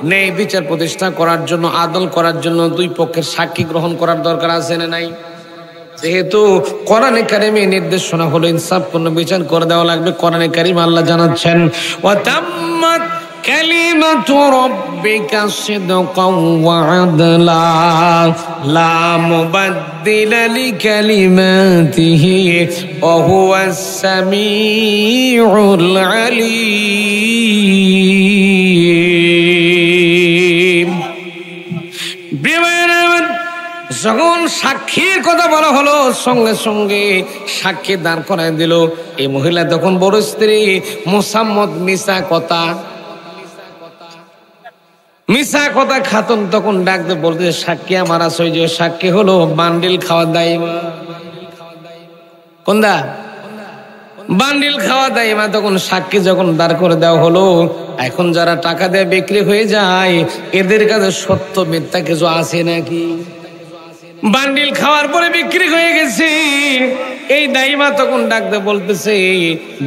ন্যায় বিচার প্রতিষ্ঠা করার জন্য, আদল করার জন্য দুই পক্ষের সাক্ষী গ্রহণ করার দরকার আছে না নাই? যেহেতু কোরআনে কারিমে নির্দেশনা হলো ইনসাফপূর্ণ বিচার করে দেওয়া লাগবে। কোরআনে কারিম আল্লাহ জানাচ্ছেন, ওয়া তাম্মাত কালিমাতু রাব্বিকা সিদকাও ওয়া আদলা লা মুবাদদিলা লিকালিমাতিহি ওয়া হুয়াস সামিউল আলীম। যখন সাক্ষীর কথা বলা হলো, সঙ্গে সঙ্গে সাক্ষী দাঁড় করায় দিল। এই মহিলা তখন বড় স্ত্রী মুসাম্মদ মিসা কথা খাতুন তখন ডাকতে বলতে, সাক্ষী আমার আছে। যে সাক্ষী হলো বান্ডিল খাওয়া দাইমা। কোনদা? বান্ডিল খাওয়া দাইমা। তখন সাক্ষী যখন দাঁড় করে দেওয়া হলো, এখন যারা টাকা দিয়ে বিক্রি হয়ে যায়, এদের কাছে সত্য মিথ্যা কিছু আছে নাকি? বান্ডিল খাওয়ার পরে বিক্রি হয়ে গেছে। এই দাইমা তখন ডাকতে বলতেছে,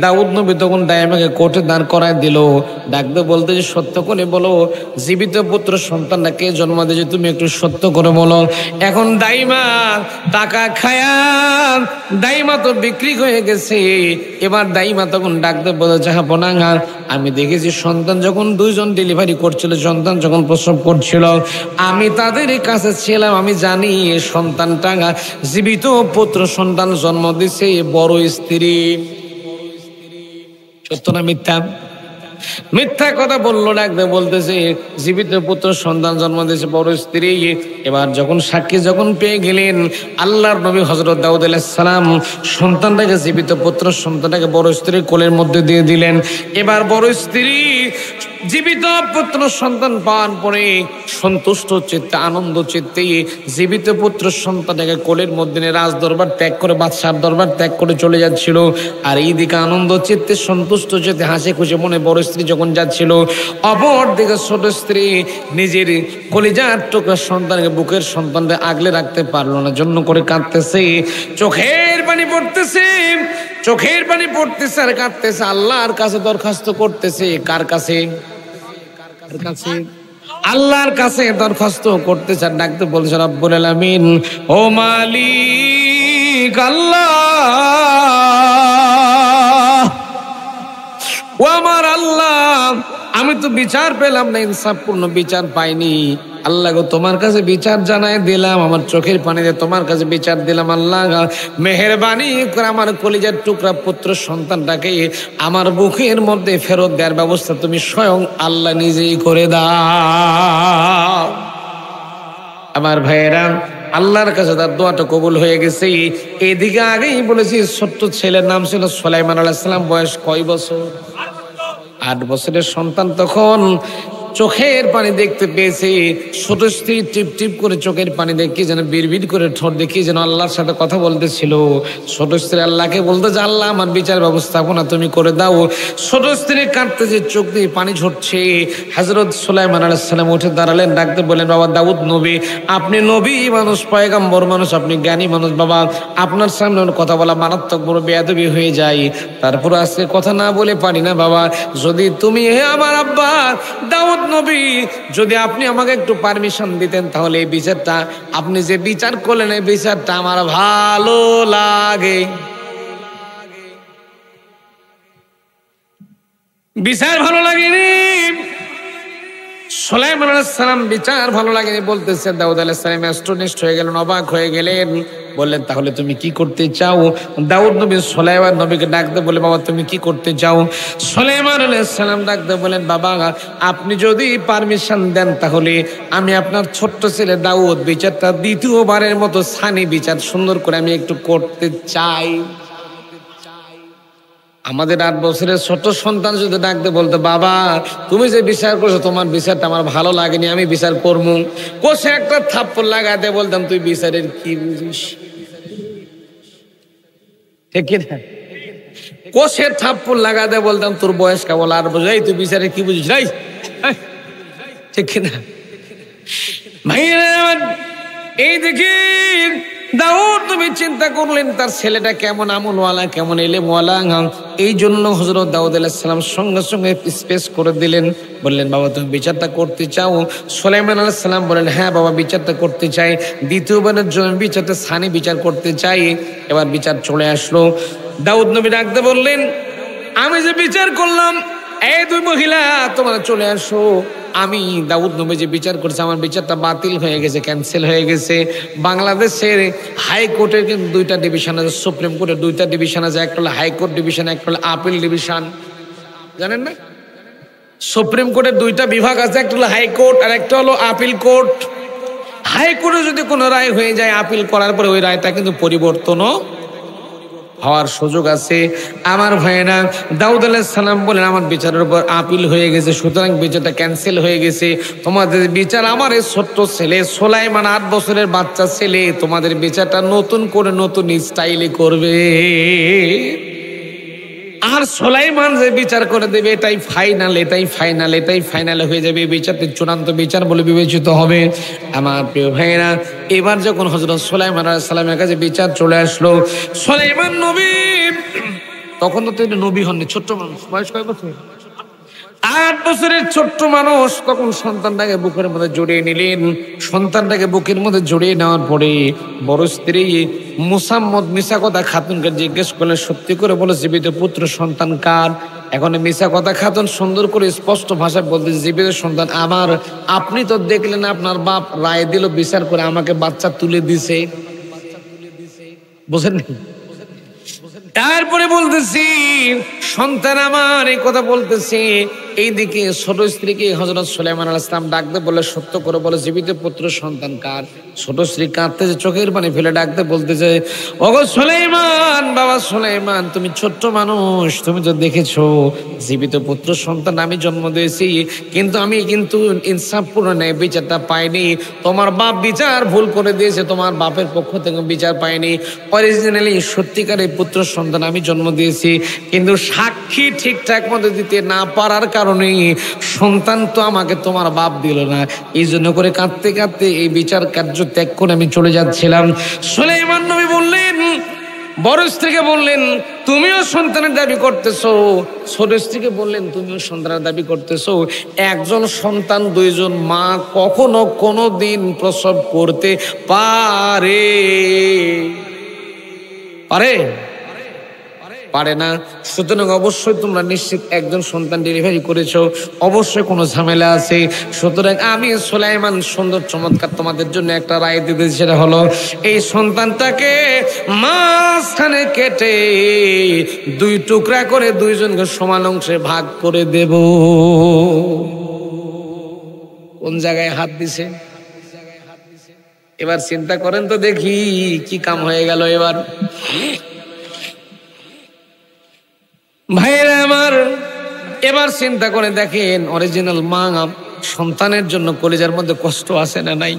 দাউদ নবী তখন দাইমাকে কোর্টে দাঁড় করায় দিল। ডাকতে বলতেছে, সত্য করে বলো, জীবিত পুত্র সন্তানটা কে জন্ম দিয়েছে, তুমি একটু সত্য করে বলো। এখন দাইমা টাকা খায়া দাইমা তো বিক্রি হয়ে গেছে। এবার দাইমা তখন ডাকতে বলেছে, হ্যাঁ বোনাঙ্গা, আমি দেখেছি সন্তান যখন দুইজন ডেলিভারি করছিল, সন্তান যখন প্রসব করছিল, আমি তাদের কাছে ছিলাম। আমি জানি সন্তানটা জীবিত পুত্র সন্তান জন্ম দিছে বড় স্ত্রী। সত্য না মিথ্যা? মিথ্যা কথা বললো। ডাকতে বলতেছে, জীবিত পুত্র সন্তান জন্ম দিয়েছে বড় স্ত্রী। এবার যখন সাক্ষী যখন পেয়ে গেলেন, আল্লাহর নবী হযরত দাউদ আলাইহিস সালাম সন্তানটাকে, জীবিত পুত্র সন্তানটাকে বড় স্ত্রীর কোলের মধ্যে দিয়ে দিলেন। এবার বড় স্ত্রী জীবিত পুত্র সন্তান পাওয়ার পরে সন্তুষ্ট চিত্তে, আনন্দ চিত্তে জীবিত পুত্র সন্তানটাকে কোলের মধ্যে নিয়ে রাজ দরবার ত্যাগ করে, বাদশার দরবার ত্যাগ করে চলে যাচ্ছিল। আর এইদিকে আনন্দ চিত্তে, সন্তুষ্ট চিত্তে, হাসি খুশি মনে বড় স্ত্রী যখন যাচ্ছিল, অপর দিকে ছোট স্ত্রী নিজের কলিজার টুকরা সন্তানকে, বুকের সন্তানকে আগলে রাখতে পারলো না, জন্য করে কাঁদতেছে, চোখের পানি পড়তেছে, চোখের পানি পড়তেছে আর কাঁদতেছে, আল্লাহর কাছে দরখাস্ত করতেছে। কার কাছে? আল্লাহর কাছে দরখাস্ত করতেছে। ডাকতে বলছে, রব্বুল আলামিন, ও মালিক আল্লাহ, ও আমার আল্লাহ, আমি তো বিচার পেলাম না, ইনসাফপূর্ণ বিচার পাইনি। আল্লাহ গো তোমার কাছে বিচার জানাই দিলাম, আমার চোখের পানিতে তোমার কাছে বিচার দিলাম। আল্লাহ মেহেরবানি করে আমার কলিজার টুকরা পুত্র সন্তানটাকে আমার বুকের মধ্যে ফেরত দেওয়ার ব্যবস্থা তুমি স্বয়ং আল্লাহ নিজেই করে দাও। আমার ভাইয়েরা, আল্লাহর কাছে তার দোয়াটা কবুল হয়ে গেছে। এদিকে আগেই বলেছি ছোট্ট ছেলের নাম ছিল সুলাইমান আলাইহিস সালাম। বয়স কয় বছর? 8 বছরের সন্তান। তখন চোখের পানি দেখতে পেয়েছে। ছোট স্ত্রী টিপ টিপ করে চোখের পানি দেখে যেন বিড়বিড় করে ঠোঁট দেখে যেন আল্লাহর সাথে কথা বলতেছিল। ছোট স্ত্রী আল্লাহকে বলতে যে আল্লাহ আমার বিচার ব্যবস্থাপনা তুমি করে দাও। ছোট স্ত্রী কাঁদতে যে চোখ দিয়ে পানি ঝরছে। হযরত সুলাইমান আলাইহিস সালাম উঠে দাঁড়ালেন, ডাকতে বললেন বাবা দাউদ নবী, আপনি নবী মানুষ, পয়গম্বর মানুষ, আপনি জ্ঞানী মানুষ বাবা, আপনার সামনে কথা বলা মারাত্মক বড় বেয়াদবি হয়ে যায়। তারপর আজকে কথা না বলে পারি না বাবা। যদি তুমি হে আমার আব্বা দাউদ নবী, যদি আপনি আমাকে একটু পারমিশন দিতেন তাহলে এই বিচারটা, আপনি যে বিচার করলেন এই বিচারটা আমার ভালো লাগে। বিচার ভালো লাগেনি সুলাইমান আলাইহিস সালাম, বিচার ভালো লাগেনি বলতেছে। দাউদ আলাইহিস সালাম অ্যাস্টনিশড হয়ে গেলেন, অবাক হয়ে গেলেন। বললেন তাহলে তুমি কি করতে চাও? দাউদ নবী সুলাইমান নবীকে ডাকতে বলে বাবা তুমি কি করতে চাও? সুলাইমান আলাইহিস সালাম ডাকতে বলেন বাবা আপনি যদি পারমিশন দেন তাহলে আমি আপনার ছোট্ট ছেলে দাউদ বিচারটা দ্বিতীয়বারের মতো সানি বিচার সুন্দর করে আমি একটু করতে চাই। আমাদের 8 বছরের ছোট সন্তান যদি ডাকতে বলতো বাবা তুমি যে বিচার করছো তোমার বিচারটা আমার ভালো লাগেনি, আমি বিচার করবো, কোষে একটা থাপ্পড় লাগাতে বলতাম তুই বিচারের কি বুঝিস? ঠিক কিনা? কোষে থাপ্পড় লাগাতে বলতাম তোর বয়স কেবল 8 বছর, এই তুই বিচারের কি বুঝিস? ঠিক কিনা ভাইরা? এই দেখি দাউদ তুমি চিন্তা করলেন তার ছেলেটা কেমন আমলওয়ালা, কেমন এলেমওয়ালা। এই জন্য হযরত দাউদ আলাইহিস সালাম সঙ্গে সঙ্গে স্পেস করে দিলেন, বললেন বাবা তুমি বিচারটা করতে চাও? সুলাইমান আলাইহিস সালাম বলেন হ্যাঁ বাবা বিচারটা করতে চাই, দ্বিতীয়বারের জন্য বিচারটা সানি বিচার করতে চাই। এবার বিচার চলে আসলো। দাউদ নবী ডাকতে বললেন আমি যে বিচার করলাম, এই দুই মহিলা তোমরা চলে আসো। আমি দাউদ নবী যে বিচার করছে আমার বিচারটা বাতিল হয়ে গেছে, ক্যান্সেল হয়ে গেছে। বাংলাদেশের হাইকোর্টের কিন্তু 2টা ডিভিশন আছে, সুপ্রিম কোর্টের 2টা ডিভিশন আছে, একটা হলো হাইকোর্ট ডিভিশন, একটা হলো আপিল ডিভিশন। জানেন না? সুপ্রিম কোর্টের 2টা বিভাগ আছে, একটা হলো হাইকোর্ট আর একটা হলো আপিল কোর্ট। হাইকোর্টে যদি কোনো রায় হয়ে যায় আপিল করার পরে ওই রায়টা কিন্তু পরিবর্তনও হওয়ার সুযোগ আছে। আমার ভাইয়েরা দাউদ আলাইহিস সালাম বলেন আমার বিচারের উপর আপিল হয়ে গেছে, সুতরাং বিচারটা ক্যান্সেল হয়ে গেছে। তোমাদের বিচার আমার এই ছোট্ট ছেলে সুলাইমান 8 বছরের বাচ্চা ছেলে তোমাদের বিচারটা নতুন করে নতুন স্টাইলে করবে। আর সুলাইমান যে বিচার করে দেবে এটাই ফাইনাল, এটাই ফাইনাল, এটাই ফাইনাল হয়ে যাবে। বিচারটি চূড়ান্ত বিচার বলে বিবেচিত হবে। আমার প্রিয় ভাইয়েরা এবার যখন হযরত সুলাইমান আলাইহিস সালামের কাছে বিচার চলে আসলো, সুলাইমান নবী তখন তো তিনি নবী হননি, ছোট্ট মানুষ। বয়স কয় বছর? 8 বছরের ছোট্ট মানুষ। তখন সন্তানটাকে বুকের মধ্যে জড়িয়ে নিলেন। সন্তানটাকে বুকের মধ্যে জড়িয়ে নেওয়ার পরে বড় স্ত্রী মুসাম্মদ মিশা কথা খাতুনকে জিজ্ঞেস করলেন সত্যি করে বলে জীবিত পুত্র সন্তান কার? এখন মিশা কথা খাতুন সুন্দর করে স্পষ্ট ভাষায় বলতে জীবিত সন্তান আমার। আপনি তো দেখলেন আপনার বাপ রায় দিল বিচার করে আমাকে বাচ্চা তুলে দিছে, বুঝেন? তারপরে বলতেছি সন্তান আমার, এই কথা বলতেছি। এইদিকে ছোট স্ত্রীকে হযরত সুলাইমান আলাইহিস সালাম ডাকতে বলে সত্য করে বলে জীবিত পুত্র সন্তান কার? ছোট স্ত্রী কাঁদতেছে, চোখের পানি ফেলে ডাকতে বলতেছে ওগো সুলাইমান, বাবা সুলাইমান তুমি ছোট্ট মানুষ, তুমি তো দেখেছো জীবিত পুত্র সন্তান আমি জন্ম দিয়েছি, কিন্তু আমি কিন্তু ইনসাফপূর্ণ ন্যায় বিচারটা পাইনি। তোমার বাপ বিচার ভুল করে দিয়েছে, তোমার বাপের পক্ষ থেকে বিচার পাইনি। অরিজিনালি সত্যিকারের পুত্র সন্তান আমি জন্ম দিয়েছি, কিন্তু সাক্ষী ঠিকঠাক মতো দিতে না পারার কারণে সন্তান তো আমাকে তোমার বাপ দিল না। এই জন্য করে কাঁদতে কাঁদতে এই বিচার কার্য ত্যাগ করে আমি চলে যাচ্ছিলাম। সুলাইমান নবী বললেন, বড় স্ত্রীকে বললেন তুমিও সন্তানের দাবি করতেছো, ছোট স্ত্রীকে বললেন তুমিও সন্তানের দাবি করতেছো। একজন সন্তান 2জন মা কখনো কোনো দিন প্রসব করতে পারে? পারে না। সুতরাং অবশ্যই তোমরা নিশ্চিত একজন সন্তান ডেলিভারি করেছো, অবশ্যই কোনো ঝামেলা আছে। সুতরাং আমি সুলাইমান সুন্দর চমৎকার তোমাদের জন্য একটা রায় দিতে, সেটা হলো এই সন্তানটাকে মাঝখানে কেটে 2 টুকরা করে 2 জনকে সমান অংশে ভাগ করে দেব। কোন জায়গায় হাত দিছে এবার চিন্তা করেন তো দেখি কি কাম হয়ে গেল। এবার ভাইরা আমার, এবার চিন্তা করে দেখেন অরিজিনাল মা সন্তানের জন্য কলিজার মধ্যে কষ্ট আছে না নাই?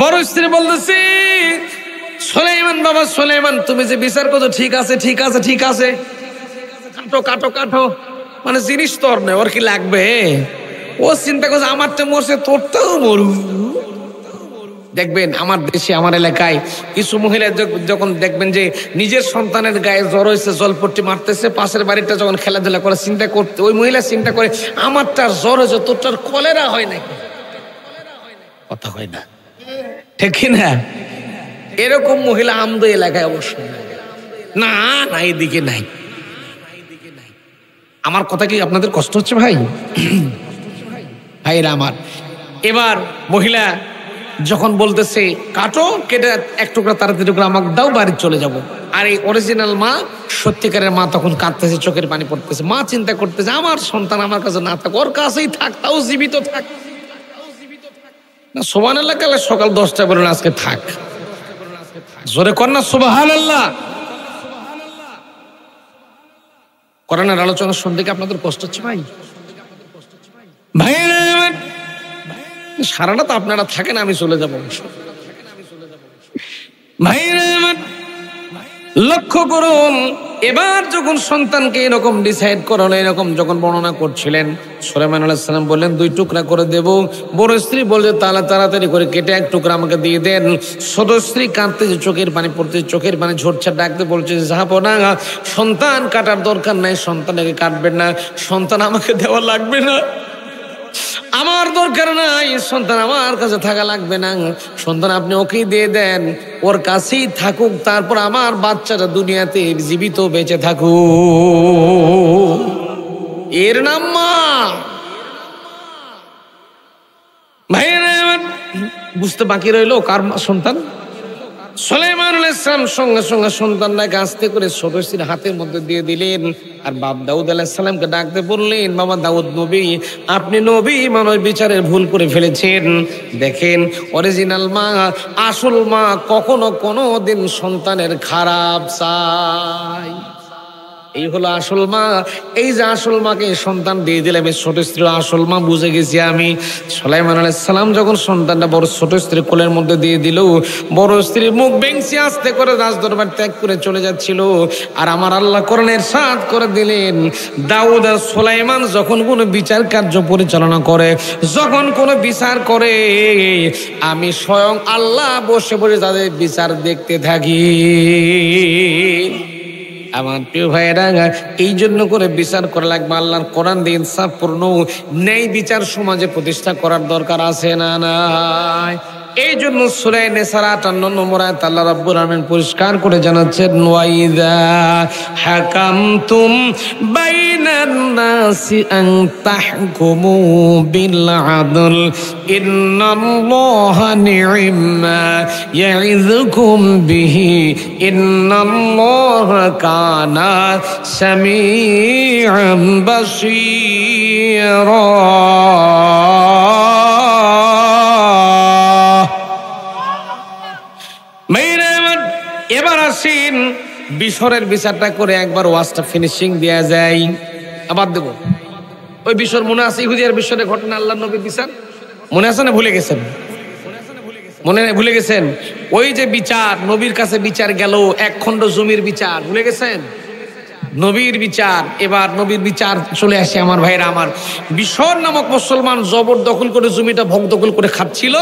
বড় স্ত্রী বলতেছে, সুলাইমান বাবা সুলাইমান, তুমি যে বিচার করছো ঠিক আছে ঠিক আছে ঠিক আছে, কাটো কাটো কাটো, মানে জিনিস তোর নেই, ওর কি লাগবে? ও চিন্তা করছে আমারটা মরছে তোরটাও মরু। দেখবেন আমার দেশে আমার এলাকায় কিছু মহিলা যখন দেখবেন যে নিজের সন্তানের গায়ে জ্বর হয়েছে, জলপট্টি মারতেছে, পাশের বাড়িটা যখন খেলাধুলা করে চিন্তা করতে, ওই মহিলা চিন্তা করে আমারটার জ্বর হয়েছে তোরটার কলেরা হয় নাকি? কথা হয় না, ঠিক না? এরকম মহিলা আমদো এলাকায় অবশ্যই না, না এদিকে নাই। আমার কথা কি আপনাদের কষ্ট হচ্ছে ভাই? ভাইরা আমার, এবার মহিলা যখন বলতেছে কাটো, কেটে 1 টুকরা তাড়াতাড়ি টুকরা আমাকে দাও, বাড়ি চলে যাব। আর এই অরিজিনাল মা, সত্যিকারের মা তখন কাঁদতেছে, চোখের পানি পড়তেছে। মা চিন্তা করতেছে আমার সন্তান আমার কাছে না থাক, ওর কাছেই থাক, তাও জীবিত থাক না। সুবহানাল্লাহ, কাল সকাল 10টা বলেন আজকে থাক, জোরে কর না সুবহানাল্লাহ। কোরআনের আলোচনা শুনতে কি আপনাদের কষ্ট হচ্ছে ভাই? ভাই সারাটা তো আপনারা থাকেন, আমি চলে যাবো। ভাইরা আমার লক্ষ্য করুন, এবার যখন সন্তানকে এরকম ডিসাইড করানো, এরকম যখন বর্ণনা করছিলেন, সুলাইমান আলাইহিস সালাম বললেন 2 টুকরা করে দেব। বড় স্ত্রী বলছে তাড়াতাড়ি করে কেটে 1 টুকরা আমাকে দিয়ে দেন। ছোট স্ত্রী কাঁদতেছে, চোখের পানি পড়তে, চোখের পানি ঝরছে, ডাকতে বলছে যাবো না, সন্তান কাটার দরকার নাই, সন্তানকে কাটবেন না, সন্তান আমাকে দেওয়া লাগবে না, আমার দরকার নাই, সন্তান আমার কাছে থাকা লাগবে না, সন্তান আপনি ওকেই দিয়ে দেন, ওর কাছেই থাকুক, তারপর আমার বাচ্চাটা দুনিয়াতে জীবিত বেঁচে থাকুক, এর নাম মা। ভাইরা বুঝতে বাকি রইল কার সন্তান? সুলাইমান আলাইহিস সালাম সঙ্গে সঙ্গে সন্তানটাকে আস্তে করে ছোট স্ত্রীর হাতের মধ্যে দিয়ে দিলেন। আর বাপ দাউদ আলাইহিস সালামকে ডাকতে বললেন, বাবা দাউদ নবী, আপনি নবী মানুষ বিচারের ভুল করে ফেলেছেন। দেখেন অরিজিনাল মা, আসল মা কখনো কোনো দিন সন্তানের খারাপ চায়, এই হলো আসল মা। এই যে আসল মাকে সন্তান দিয়ে দিলাম, ছোট স্ত্রী আসল মা বুঝে গেছি আমি। সুলাইমান আলাইহিস সালাম যখন সন্তানটা বড় ছোট স্ত্রীর কোলের মধ্যে দিয়ে দিল, বড় স্ত্রীর মুখ বেংসি আস্তে করে রাজদরবার ত্যাগ করে চলে যাচ্ছিল। আর আমার আল্লাহ কোরআনে ইরশাদ করে দিলেন, দাউদ আর সুলাইমান যখন কোনো বিচার কার্য পরিচালনা করে, যখন কোনো বিচার করে, আমি স্বয়ং আল্লাহ বসে বসে তাদের বিচার দেখতে থাকি। আমার প্রিয় ভাইয়েরা, এই জন্য করে বিচার করা লাগবে আল্লাহর কোরআন দিয়ে ইনসাফপূর্ণ ন্যায় বিচার সমাজে প্রতিষ্ঠা করার দরকার আছে না নাই? এই জন্য সূরা নিসার 58 নম্বর আয়াত আল্লাহ রাব্বুল আলামিন পরিষ্কার করে জানাচ্ছেন, ওয়াইদা হাকামতুম বাইনান নাসি আন তাহকুমু বিল আদল ইন্নাল্লাহা নি'মা ইয়াইযুকুম বিহি ইন্নাল্লাহা কানা সামিআন বাসীরা। এবার আসেন বিশরের বিচারটা করে একবার ওয়াজটা ফিনিশিং দেয়া যায়। আবার দেব ওই বিশর মনে আছে? ইহুদিয়ার বিশরের ঘটনা, আল্লাহ নবীর বিচার মনে আছে না ভুলে গেছেন? মনে ভুলে গেছেন? ওই যে বিচার, নবীর কাছে বিচার গেল, 1 খণ্ড জমির বিচার, ভুলে গেছেন? নবীর বিচার, এবার নবীর বিচার চলে আসে আমার ভাইরা আমার। বিশর নামক মুসলমান জবরদখল করে জমিটা ভোগ দখল করে খাচ্ছিল।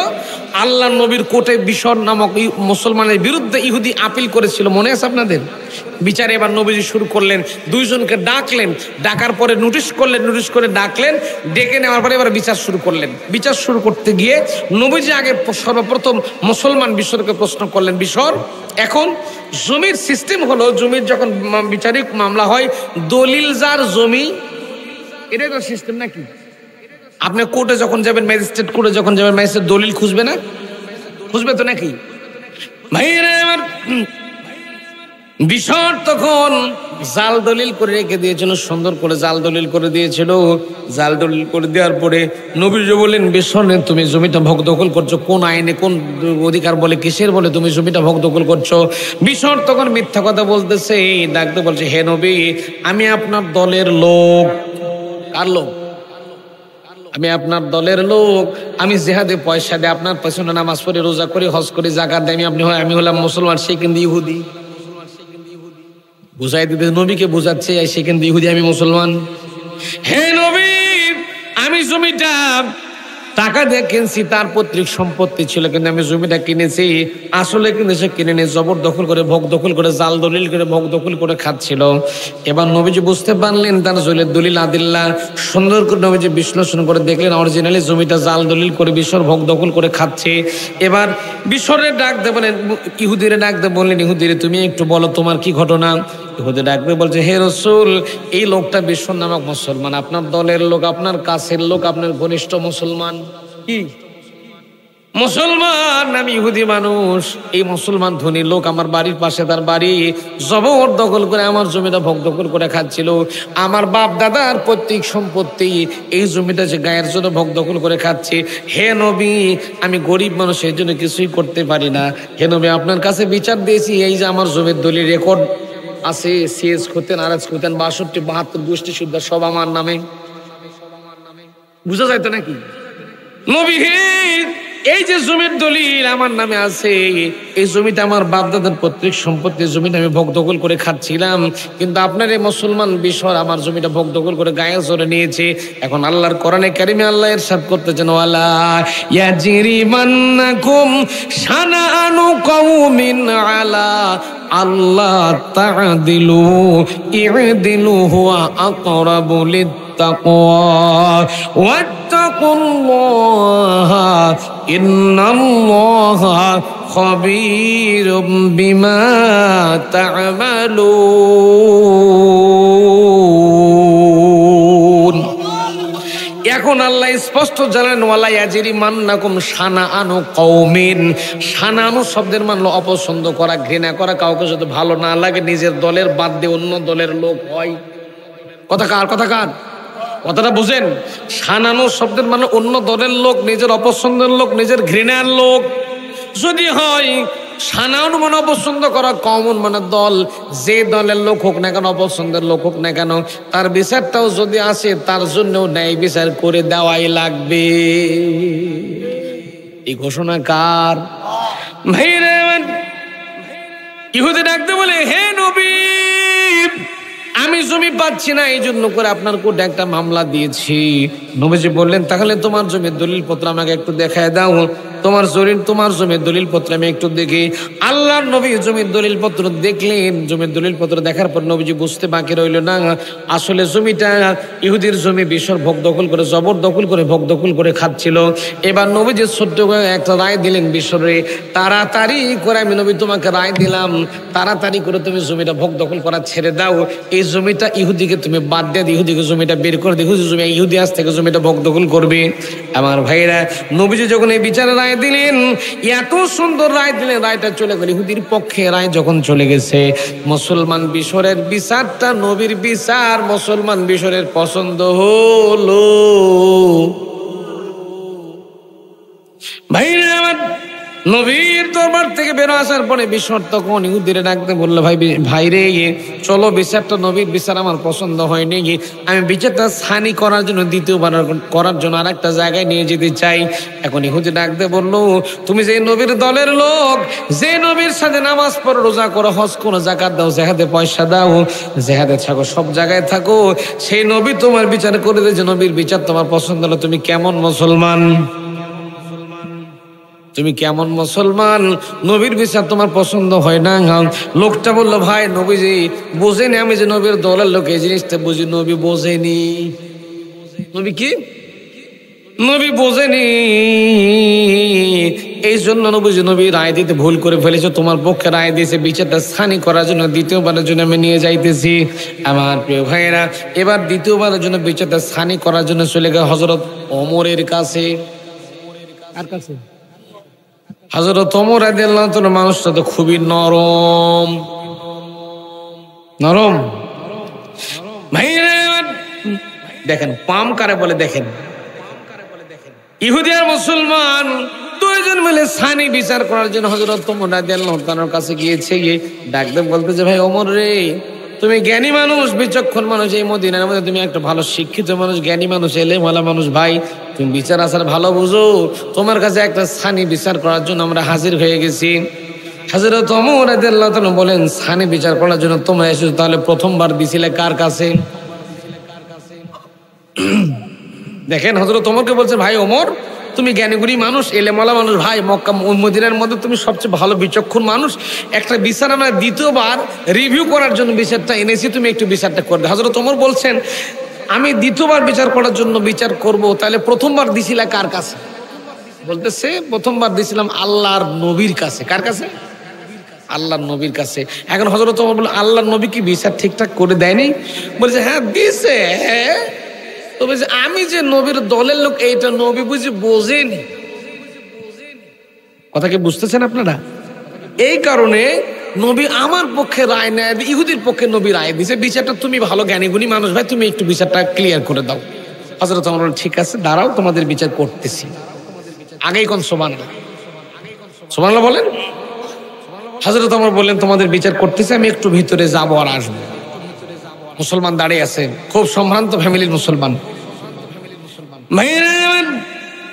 আল্লাহ নবীর কোর্টে বিশর নামক মুসলমানের বিরুদ্ধে ইহুদি আপিল করেছিল, মনে আছে আপনাদের? বিচারে এবার নবীজি শুরু করলেন, দুইজনকে ডাকলেন, ডাকার পরে নোটিশ করলেন, নোটিশ করে ডাকলেন, ডেকে নেওয়ার পরে এবার বিচার শুরু করলেন। বিচার শুরু করতে গিয়ে নবীজি আগে সর্বপ্রথম মুসলমান বিশরকে প্রশ্ন করলেন, বিশর এখন জমির সিস্টেম হলো, জমির যখন বিচারিক মামলা হয় দলিল যার জমি, এটাই তো সিস্টেম নাকি? আপনি কোর্টে যখন যাবেন, ম্যাজিস্ট্রেট কোর্টে যখন যাবেন, ম্যাজিস্ট্রেট দলিল খুঁজবে না? খুঁজবে তো নাকি? ভাইরা আমার, বিশর তখন জাল দলিল করে রেখে দিয়েছিল, সুন্দর করে জাল দলিল করে দিয়েছিল। জাল দলিল করে দেওয়ার পরে নবীজি বললেন, বিশর তুমি জমিটা ভোগ দখল করছো, কোন আইনে, কোন অধিকার বলে, কিসের বলে তুমি জমিটা ভোগ দখল করছো? বিশর তখন মিথ্যা কথা বলতেছে, ডাকতে বলছে, হে নবী, আমি আপনার দলের লোক। কার লোক? আমি আপনার দলের লোক। আমি জেহাদে পয়সা দেয়, আপনার পেছনে নামাজ পড়ে, রোজা করে, হজ করে, জাকাত দেয়, আমি হলাম মুসলমান, সে কিন্তু ইহুদি। বুঝাই দিতে নবীকে বুঝাচ্ছে, সে কিন্তু ইহুদি, আমি মুসলমান। হে নবী, আমি জমিটা টাকা দিয়ে কিনছি, তার পৈতৃক সম্পত্তি ছিল, কিন্তু আমি জমিটা কিনেছি। আসলে কিন্তু সে কিনে নিয়ে জবরদখল করে, ভোগ দখল করে, জাল দলিল করে, ভোগ দখল করে খাচ্ছিল। এবার নবীজি বুঝতে পারলেন তার জলের দলিল আদিল্লা সুন্দর করে নবীজি বিশ্লেষণ করে দেখলেন, অরিজিনালি জমিটা জাল দলিল করে বিশর ভোগ দখল করে খাচ্ছে। এবার বিশরের ডাক দিয়ে বলেন, ইহুদিরে ডাক দিয়ে বললেন, ইহুদিরে তুমি একটু বলো তোমার কি ঘটনা? ইহুদি ডাকবে বলছে, হে রাসূল, এই লোকটা বিশর নামক মুসলমান, আপনার দলের লোক, আপনার কাছের লোক, আপনার ঘনিষ্ঠ মুসলমান। কি মুসলমান? আমি ইহুদি মানুষ। এই মুসলমান ধনী লোক, আমার বাড়ির পাশে তার বাড়ি, জবরদখল করে আমার জমিটা ভোগ দখল করে খাচ্ছিল। আমার বাপ দাদার পৈতৃক সম্পত্তি, এই জমিটা যে গায়ের জন্য ভোগ দখল করে খাচ্ছে। হে নবী, আমি গরিব মানুষ, এই জন্য কিছুই করতে পারি না। হে নবী, আপনার কাছে বিচার দিয়েছি, এই যে আমার জমির দলিল রেকর্ড আছে, সিএস খতেন, আরএস খতেন, 62, 72 গোষ্ঠী শুদ্ধ সব আমার নামে। বুঝা যায় তো নাকি? নবী হে, এই যে জমির দলিল আমার নামে আছে, এই জমিটা আমার বাপ দাদার পৈতৃক সম্পত্তি, জমিটা আমি ভোগ দখল করে খাচ্ছিলাম, কিন্তু আপনার এই মুসলমান বিশর আমার জমিটা ভোগ দখল করে গায়ে জোরে নিয়েছে। এখন আল্লাহর কোরআনে কারিমে আল্লাহ ইরশাদ করতেছেন, ওয়ালা ইয়াজরিমান্নাকুম শানাআনু কওমিন আলা আল্লাহ তা'দিলু ই'দিলু হুয়া আকরাবু লিত্তাকওয়া ওয়াত্তাকুল্লাহা ইন্নাল্লাহা খাবীরুম বিমা তা'মালুন। এখন আল্লাহ স্পষ্ট জানান, ওয়ালা ইয়াজরিমান্নাকুম শানাআনু কওমিন। শানাআনু শব্দের মানে অপছন্দ করা, ঘৃণা করা, কাউকে যদি ভালো না লাগে নিজের দলের বাদ দিয়ে অন্য দলের লোক হয়। কথা কার? কথাটা বুঝেন? শানাআনু শব্দের মানে অন্য দলের লোক, নিজের অপছন্দের লোক, নিজের ঘৃণার লোক যদি হয়। শানাআনু মানে অপছন্দ করা, কওমুন মানে দল, যে দলের লোক হোক না কেন, অপছন্দের লোক হোক না কেন, তার বিচারটাও যদি আসে, তার জন্যও ন্যায় বিচার করে দেওয়াই লাগবে। এই ঘোষণা কার? ভাইরে, ইহুদি ডাকতে বলে, হে নবী, আমি জমি পাচ্ছি না, এই জন্য করে আপনার কোর্টে একটা মামলা দিয়েছি। নবীজি বললেন, তাহলে তোমার জমির দলিল পত্র আমাকে একটু দেখায় দাও। তোমার জমির দলিল পত্র আমি একটু দেখি। আল্লাহর নবী জমির দলিল পত্র দেখলেন। জমির দলিল পত্র দেখার পর নবীজি বুঝতে বাকি রইল না, আসলে জমিটা ইহুদির জমি, বিশর ভোগ দখল করে, জবরদখল করে, ভোগ দখল করে খাচ্ছিল। এবার নবীজি ছোট্ট করে একটা রায় দিলেন, বিশরে তাড়াতাড়ি করে আমি নবী তোমাকে রায় দিলাম, তাড়াতাড়ি করে তুমি জমিটা ভোগ দখল করা ছেড়ে দাও। এই জমিটা ইহুদিকে তুমি বাদ দিয়ে, ইহুদিকে জমিটা বের করে দিও, ইহুদি আজ থেকে জমিটা ভোগ দখল করবে। আমার ভাইরা, নবীজি যখন এই বিচারে রায় দিলেন, এত সুন্দর রায় দিলেন, রায়টা চলে গেল ইহুদির পক্ষে। রায় যখন চলে গেছে, মুসলমান বিশরের বিচারটা নবীর বিচার মুসলমান বিশরের পছন্দ হলো। ভাইরা আমার, নবীর দরবার থেকে বেরো আসার পরে বিশর তখন ইহুদিরে ডাকতে বললো, ভাই রে, চলো, বিচারটা নবীর বিচার আমার পছন্দ হয়নি, আমি বিচারটা ছানি করার জন্য, দ্বিতীয়বার করার জন্য আর একটা জায়গায় নিয়ে যেতে চাই। এখন ইহুদি ডাকতে বললো, তুমি যে নবীর দলের লোক, যে নবীর সাথে নামাজ পড়ো, রোজা করো, হজ করো, জাকাত দাও, জেহাদে পয়সা দাও, জেহাদে থাকো, সব জায়গায় থাকো, সেই নবী তোমার বিচার করে দিয়েছে, নবীর বিচার তোমার পছন্দ হলো, তুমি কেমন মুসলমান? তুমি কেমন মুসলমান, নবীর বিচার তোমার পছন্দ হয় না? লোকটা বলল, ভাই নবীজি বোঝেনি, আমি যে নবীর দলের লোক এই জিনিসটা বুঝি। নবী বোঝেনি। নবী কি? নবী বোঝেনি, এই জন্য নবী রায় দিতে ভুল করে ফেলেছে। তোমার পক্ষে রায় দিয়েছে, বিচারটা স্থানী করার জন্য দ্বিতীয়বারের জন্য আমি নিয়ে যাইতেছি। আমার প্রিয় ভাইয়েরা, এবার দ্বিতীয়বারের জন্য বিচারটা স্থানী করার জন্য চলে গেল হযরত ওমরের কাছে। কার কাছে? হযরত ওমর রাদিয়াল্লাহু তাআলা। মানুষটা তো খুবই নরম নরম। ভাইয়েরা দেখেন, পাম কারে বলে দেখেন। ইহুদি আর মুসলমান দুইজন মিলে সানি বিচার করার জন্য হযরত ওমর রাদিয়াল্লাহু তাআলার কাছে গিয়েছে। গিয়ে ডাকতে বলতেছে, ভাই ওমর রে, তুমি জ্ঞানী মানুষ, বিচক্ষণ মানুষ, এই মদিনার মধ্যে তুমি একটা ভালো শিক্ষিত মানুষ, জ্ঞানী মানুষ, এলেমওয়ালা মানুষ, ভাই তুমি বিচার আচার ভালো বুঝো। তোমার কাছে একটা সানি বিচার করার জন্য আমরা হাজির হয়ে গেছি। হযরত ওমর রাদিয়াল্লাহু তাআলা বলেন, সানি বিচার করার জন্য তোমরা এসেছো, তাহলে প্রথমবার দিছিলে কার কাছে? দেখেন, হযরত ওমরকে বলছে, ভাই ওমর, তুমি জ্ঞানীগুণী মানুষ, এলেমওয়ালা মানুষ, ভাই মক্কা মদিনার মধ্যে তুমি সবচেয়ে ভালো বিচক্ষণ মানুষ, একটা বিচার আমরা দ্বিতীয়বার রিভিউ করার জন্য বিচারটা এনেছি, তুমি একটু বিচারটা করে দাও। হযরত ওমর বলছেন, আমি দ্বিতীয়বার বিচার করার জন্য বিচার করব, তাহলে প্রথমবার দিছিলা কার কাছে? বলতেছে, প্রথমবার দিছিলাম আল্লাহর নবীর কাছে। কার কাছে? আল্লাহর নবীর কাছে। এখন হযরত ওমর বলে, আল্লাহর নবী কি বিচার ঠিকঠাক করে দেয়নি? বলছে, হ্যাঁ দিছে। তো বলছে, আমি যে নবীর দলের লোক, এইটা নবী বুঝি বোঝেনি। কথা কি বুঝতেছেন আপনারা? এই কারণে নবী আমার পক্ষে রায় নেয়, ইহুদির পক্ষে নবী রায় দিছে। বিচারটা তুমি ভালো জ্ঞানীগুণী মানুষ, ভাই তুমি একটু বিচারটা ক্লিয়ার করে দাও। হযরত ওমর বলেন, ঠিক আছে, দাঁড়াও, তোমাদের বিচার করতেছি। আগেই কোন সুবহানাল্লাহ, সুবহানাল্লাহ বলেন। হযরত ওমর বললেন, তোমাদের বিচার করতেছি, আমি একটু ভিতরে যাবো আর আসবো। মুসলমান দাঁড়িয়ে আছে, খুব সম্ভ্রান্ত ফ্যামিলির মুসলমান।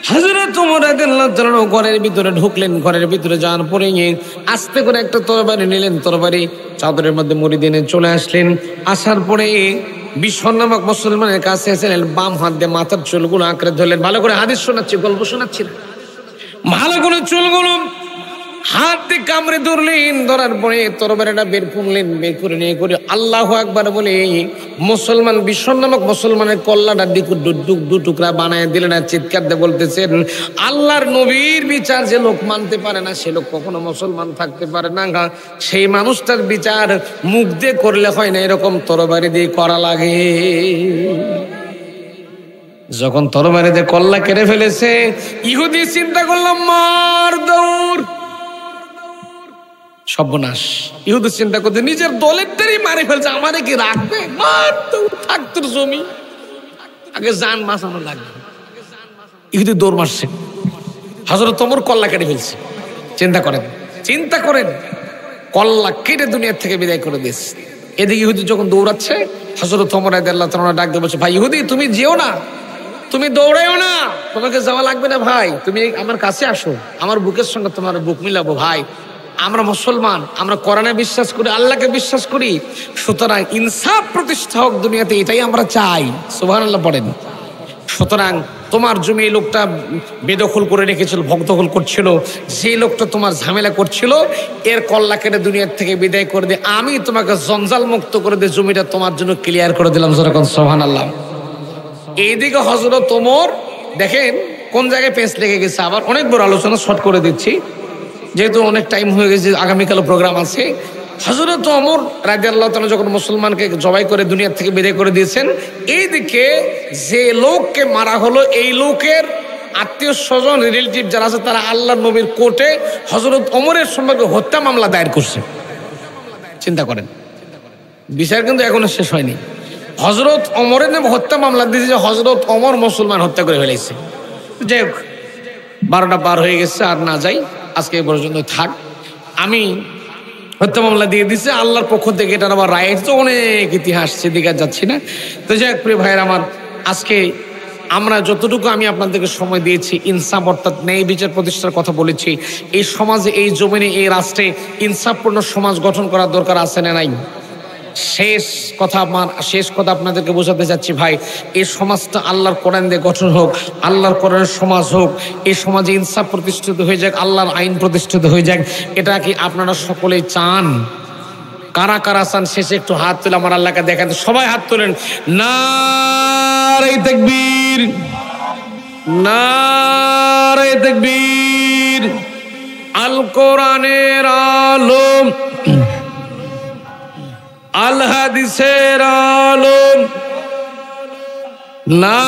হযরত ওমর রাদিয়াল্লাহু তাআলা ঘরের ভিতরে ঢুকলেন। ঘরের ভিতরে যাওয়ার পরে আস্তে করে একটা তরবারি নিলেন, তরবারি চাদরের মধ্যে মুড়ি দিয়ে চলে আসলেন। আসার পরে বিশর নামক মুসলমানের কাছে এসেলেন, বাম হাত দিয়ে মাথার চুলগুলো আঁকড়ে ধরলেন। ভালো করে হাদিস শোনাচ্ছি, গল্প শোনাচ্ছি না, ভালো করে চুলগুলো হাত দিয়ে কামড়ে ধরলেন। ধরার পরে তরবারিটা বের করলেন, বের করে নিয়ে করে আল্লাহু আকবার বলে মুসলমান, বিশর নামক মুসলমানের কল্লাটা দু টুকরা বানায় দিলেন। আর চিৎকার দিয়ে বলতেছেন, আল্লাহর নবীর বিচার যে লোক মানতে পারে না, সে লোক কখনো মুসলমান থাকতে পারে না। সেই মানুষটার বিচার মুখ দিয়ে করলে হয় না, এরকম তরবারি দিয়ে করা লাগে। যখন তরবারি দিয়ে কল্লা কেটে ফেলেছে, ইহুদি চিন্তা করলাম, মার দৌড়, সর্বনাশ। ইহুদি চিন্তা করতে, নিজের দলেরটারই মারে ফেলছে, আমারে কি রাখবে? মার দৌড়, থাক তোর জমি, আগে জান বাঁচানো লাগবে। ইহুদি দৌড় মারছে, হযরত ওমর কল্লা কেটে ফেলছে। চিন্তা করেন, কল্লা কেটে দুনিয়ার থেকে বিদায় করে দিয়েছে। এদিকে ইহুদি যখন দৌড়াচ্ছে, হযরত ওমর রাদিয়াল্লাহু তাআলা ডাক দিয়ে বলছে, ভাই ইহুদি, তুমি যেও না, তুমি দৌড়াইও না, তোমাকে যাওয়া লাগবে না ভাই, তুমি আমার কাছে আসো, আমার বুকের সঙ্গে তোমার বুক মিলাবো। ভাই আমরা মুসলমান, আমরা কোরআনে বিশ্বাস করি, আল্লাহকে বিশ্বাস করি, সুতরাং ইনসাফ প্রতিষ্ঠা হোক দুনিয়াতে, এটাই আমরা চাই। সুবহানাল্লাহ পড়েন। সুতরাং তোমার জমি এই লোকটা বেদখল করে রেখেছিল, ভক্তখল করছিল, সেই লোকটা তোমার ঝামেলা করছিল, এর কল্লা কেটে দুনিয়ার থেকে বিদায় করে দিয়ে আমি তোমাকে জঞ্জাল মুক্ত করে দিয়ে জমিটা তোমার জন্য ক্লিয়ার করে দিলাম। সুবহানাল্লাহ। এইদিকে হযরত ওমর দেখেন কোন জায়গায় পেঁচ লেগে গেছে। আবার অনেক বড় আলোচনা শর্ট করে দিচ্ছি, যেহেতু অনেক টাইম হয়ে গেছে, আগামীকালও প্রোগ্রাম আছে। হযরত ওমর রাদিয়াল্লাহু তাআলা যখন মুসলমানকে জবাই করে দুনিয়া থেকে বিদায় করে দিয়েছেন, এইদিকে যে লোককে মারা হলো, এই লোকের আত্মীয় স্বজন রিলেটিভ যারা আছে, তারা আল্লাহর নবীর কোর্টে হযরত ওমরের সম্পর্কে হত্যা মামলা দায়ের করছে। চিন্তা করেন, বিচার কিন্তু এখনো শেষ হয়নি। হযরত ওমরের নামে হত্যা মামলা দিয়েছে যে হযরত ওমর মুসলমান হত্যা করে ফেলেছে। যাই হোক, 12টা পার হয়ে গেছে, আর না যাই, আজকে এই পর্যন্ত থাক। আমি হত্যা মামলা দিয়ে দিচ্ছে আল্লাহর পক্ষ থেকে, এটার আবার রায় তো অনেক ইতিহাস, সেদিকে যাচ্ছি না। তো যাই হোক প্রিয় ভাইয়ের আমার, আজকে আমরা যতটুকু আমি আপনাদেরকে সময় দিয়েছি, ইনসাফ অর্থাৎ ন্যায় বিচার প্রতিষ্ঠার কথা বলেছি। এই সমাজে, এই জমিনে, এই রাষ্ট্রে ইনসাফপূর্ণ সমাজ গঠন করার দরকার আছে না নাই? শেষ কথা আপনাদেরকে বোঝাতে চাচ্ছি ভাই, এই সমাজটা আল্লাহর কোরআন দিয়ে গঠন হোক, আল্লাহর কোরআনের সমাজ হোক, এই সমাজে ইনসাফ প্রতিষ্ঠিত হয়ে যাক, আল্লাহর আইন প্রতিষ্ঠিত হয়ে যাক। এটা কি আপনারা সকলেই চান? কারা কারা চান শেষে একটু হাত তুলে আমার আল্লাহকে দেখান, সবাই হাত তোলেন। নারে তাকবীর, নারে তাকবীর। আল কোরআনের আলো, আল হাদিসের আলো, না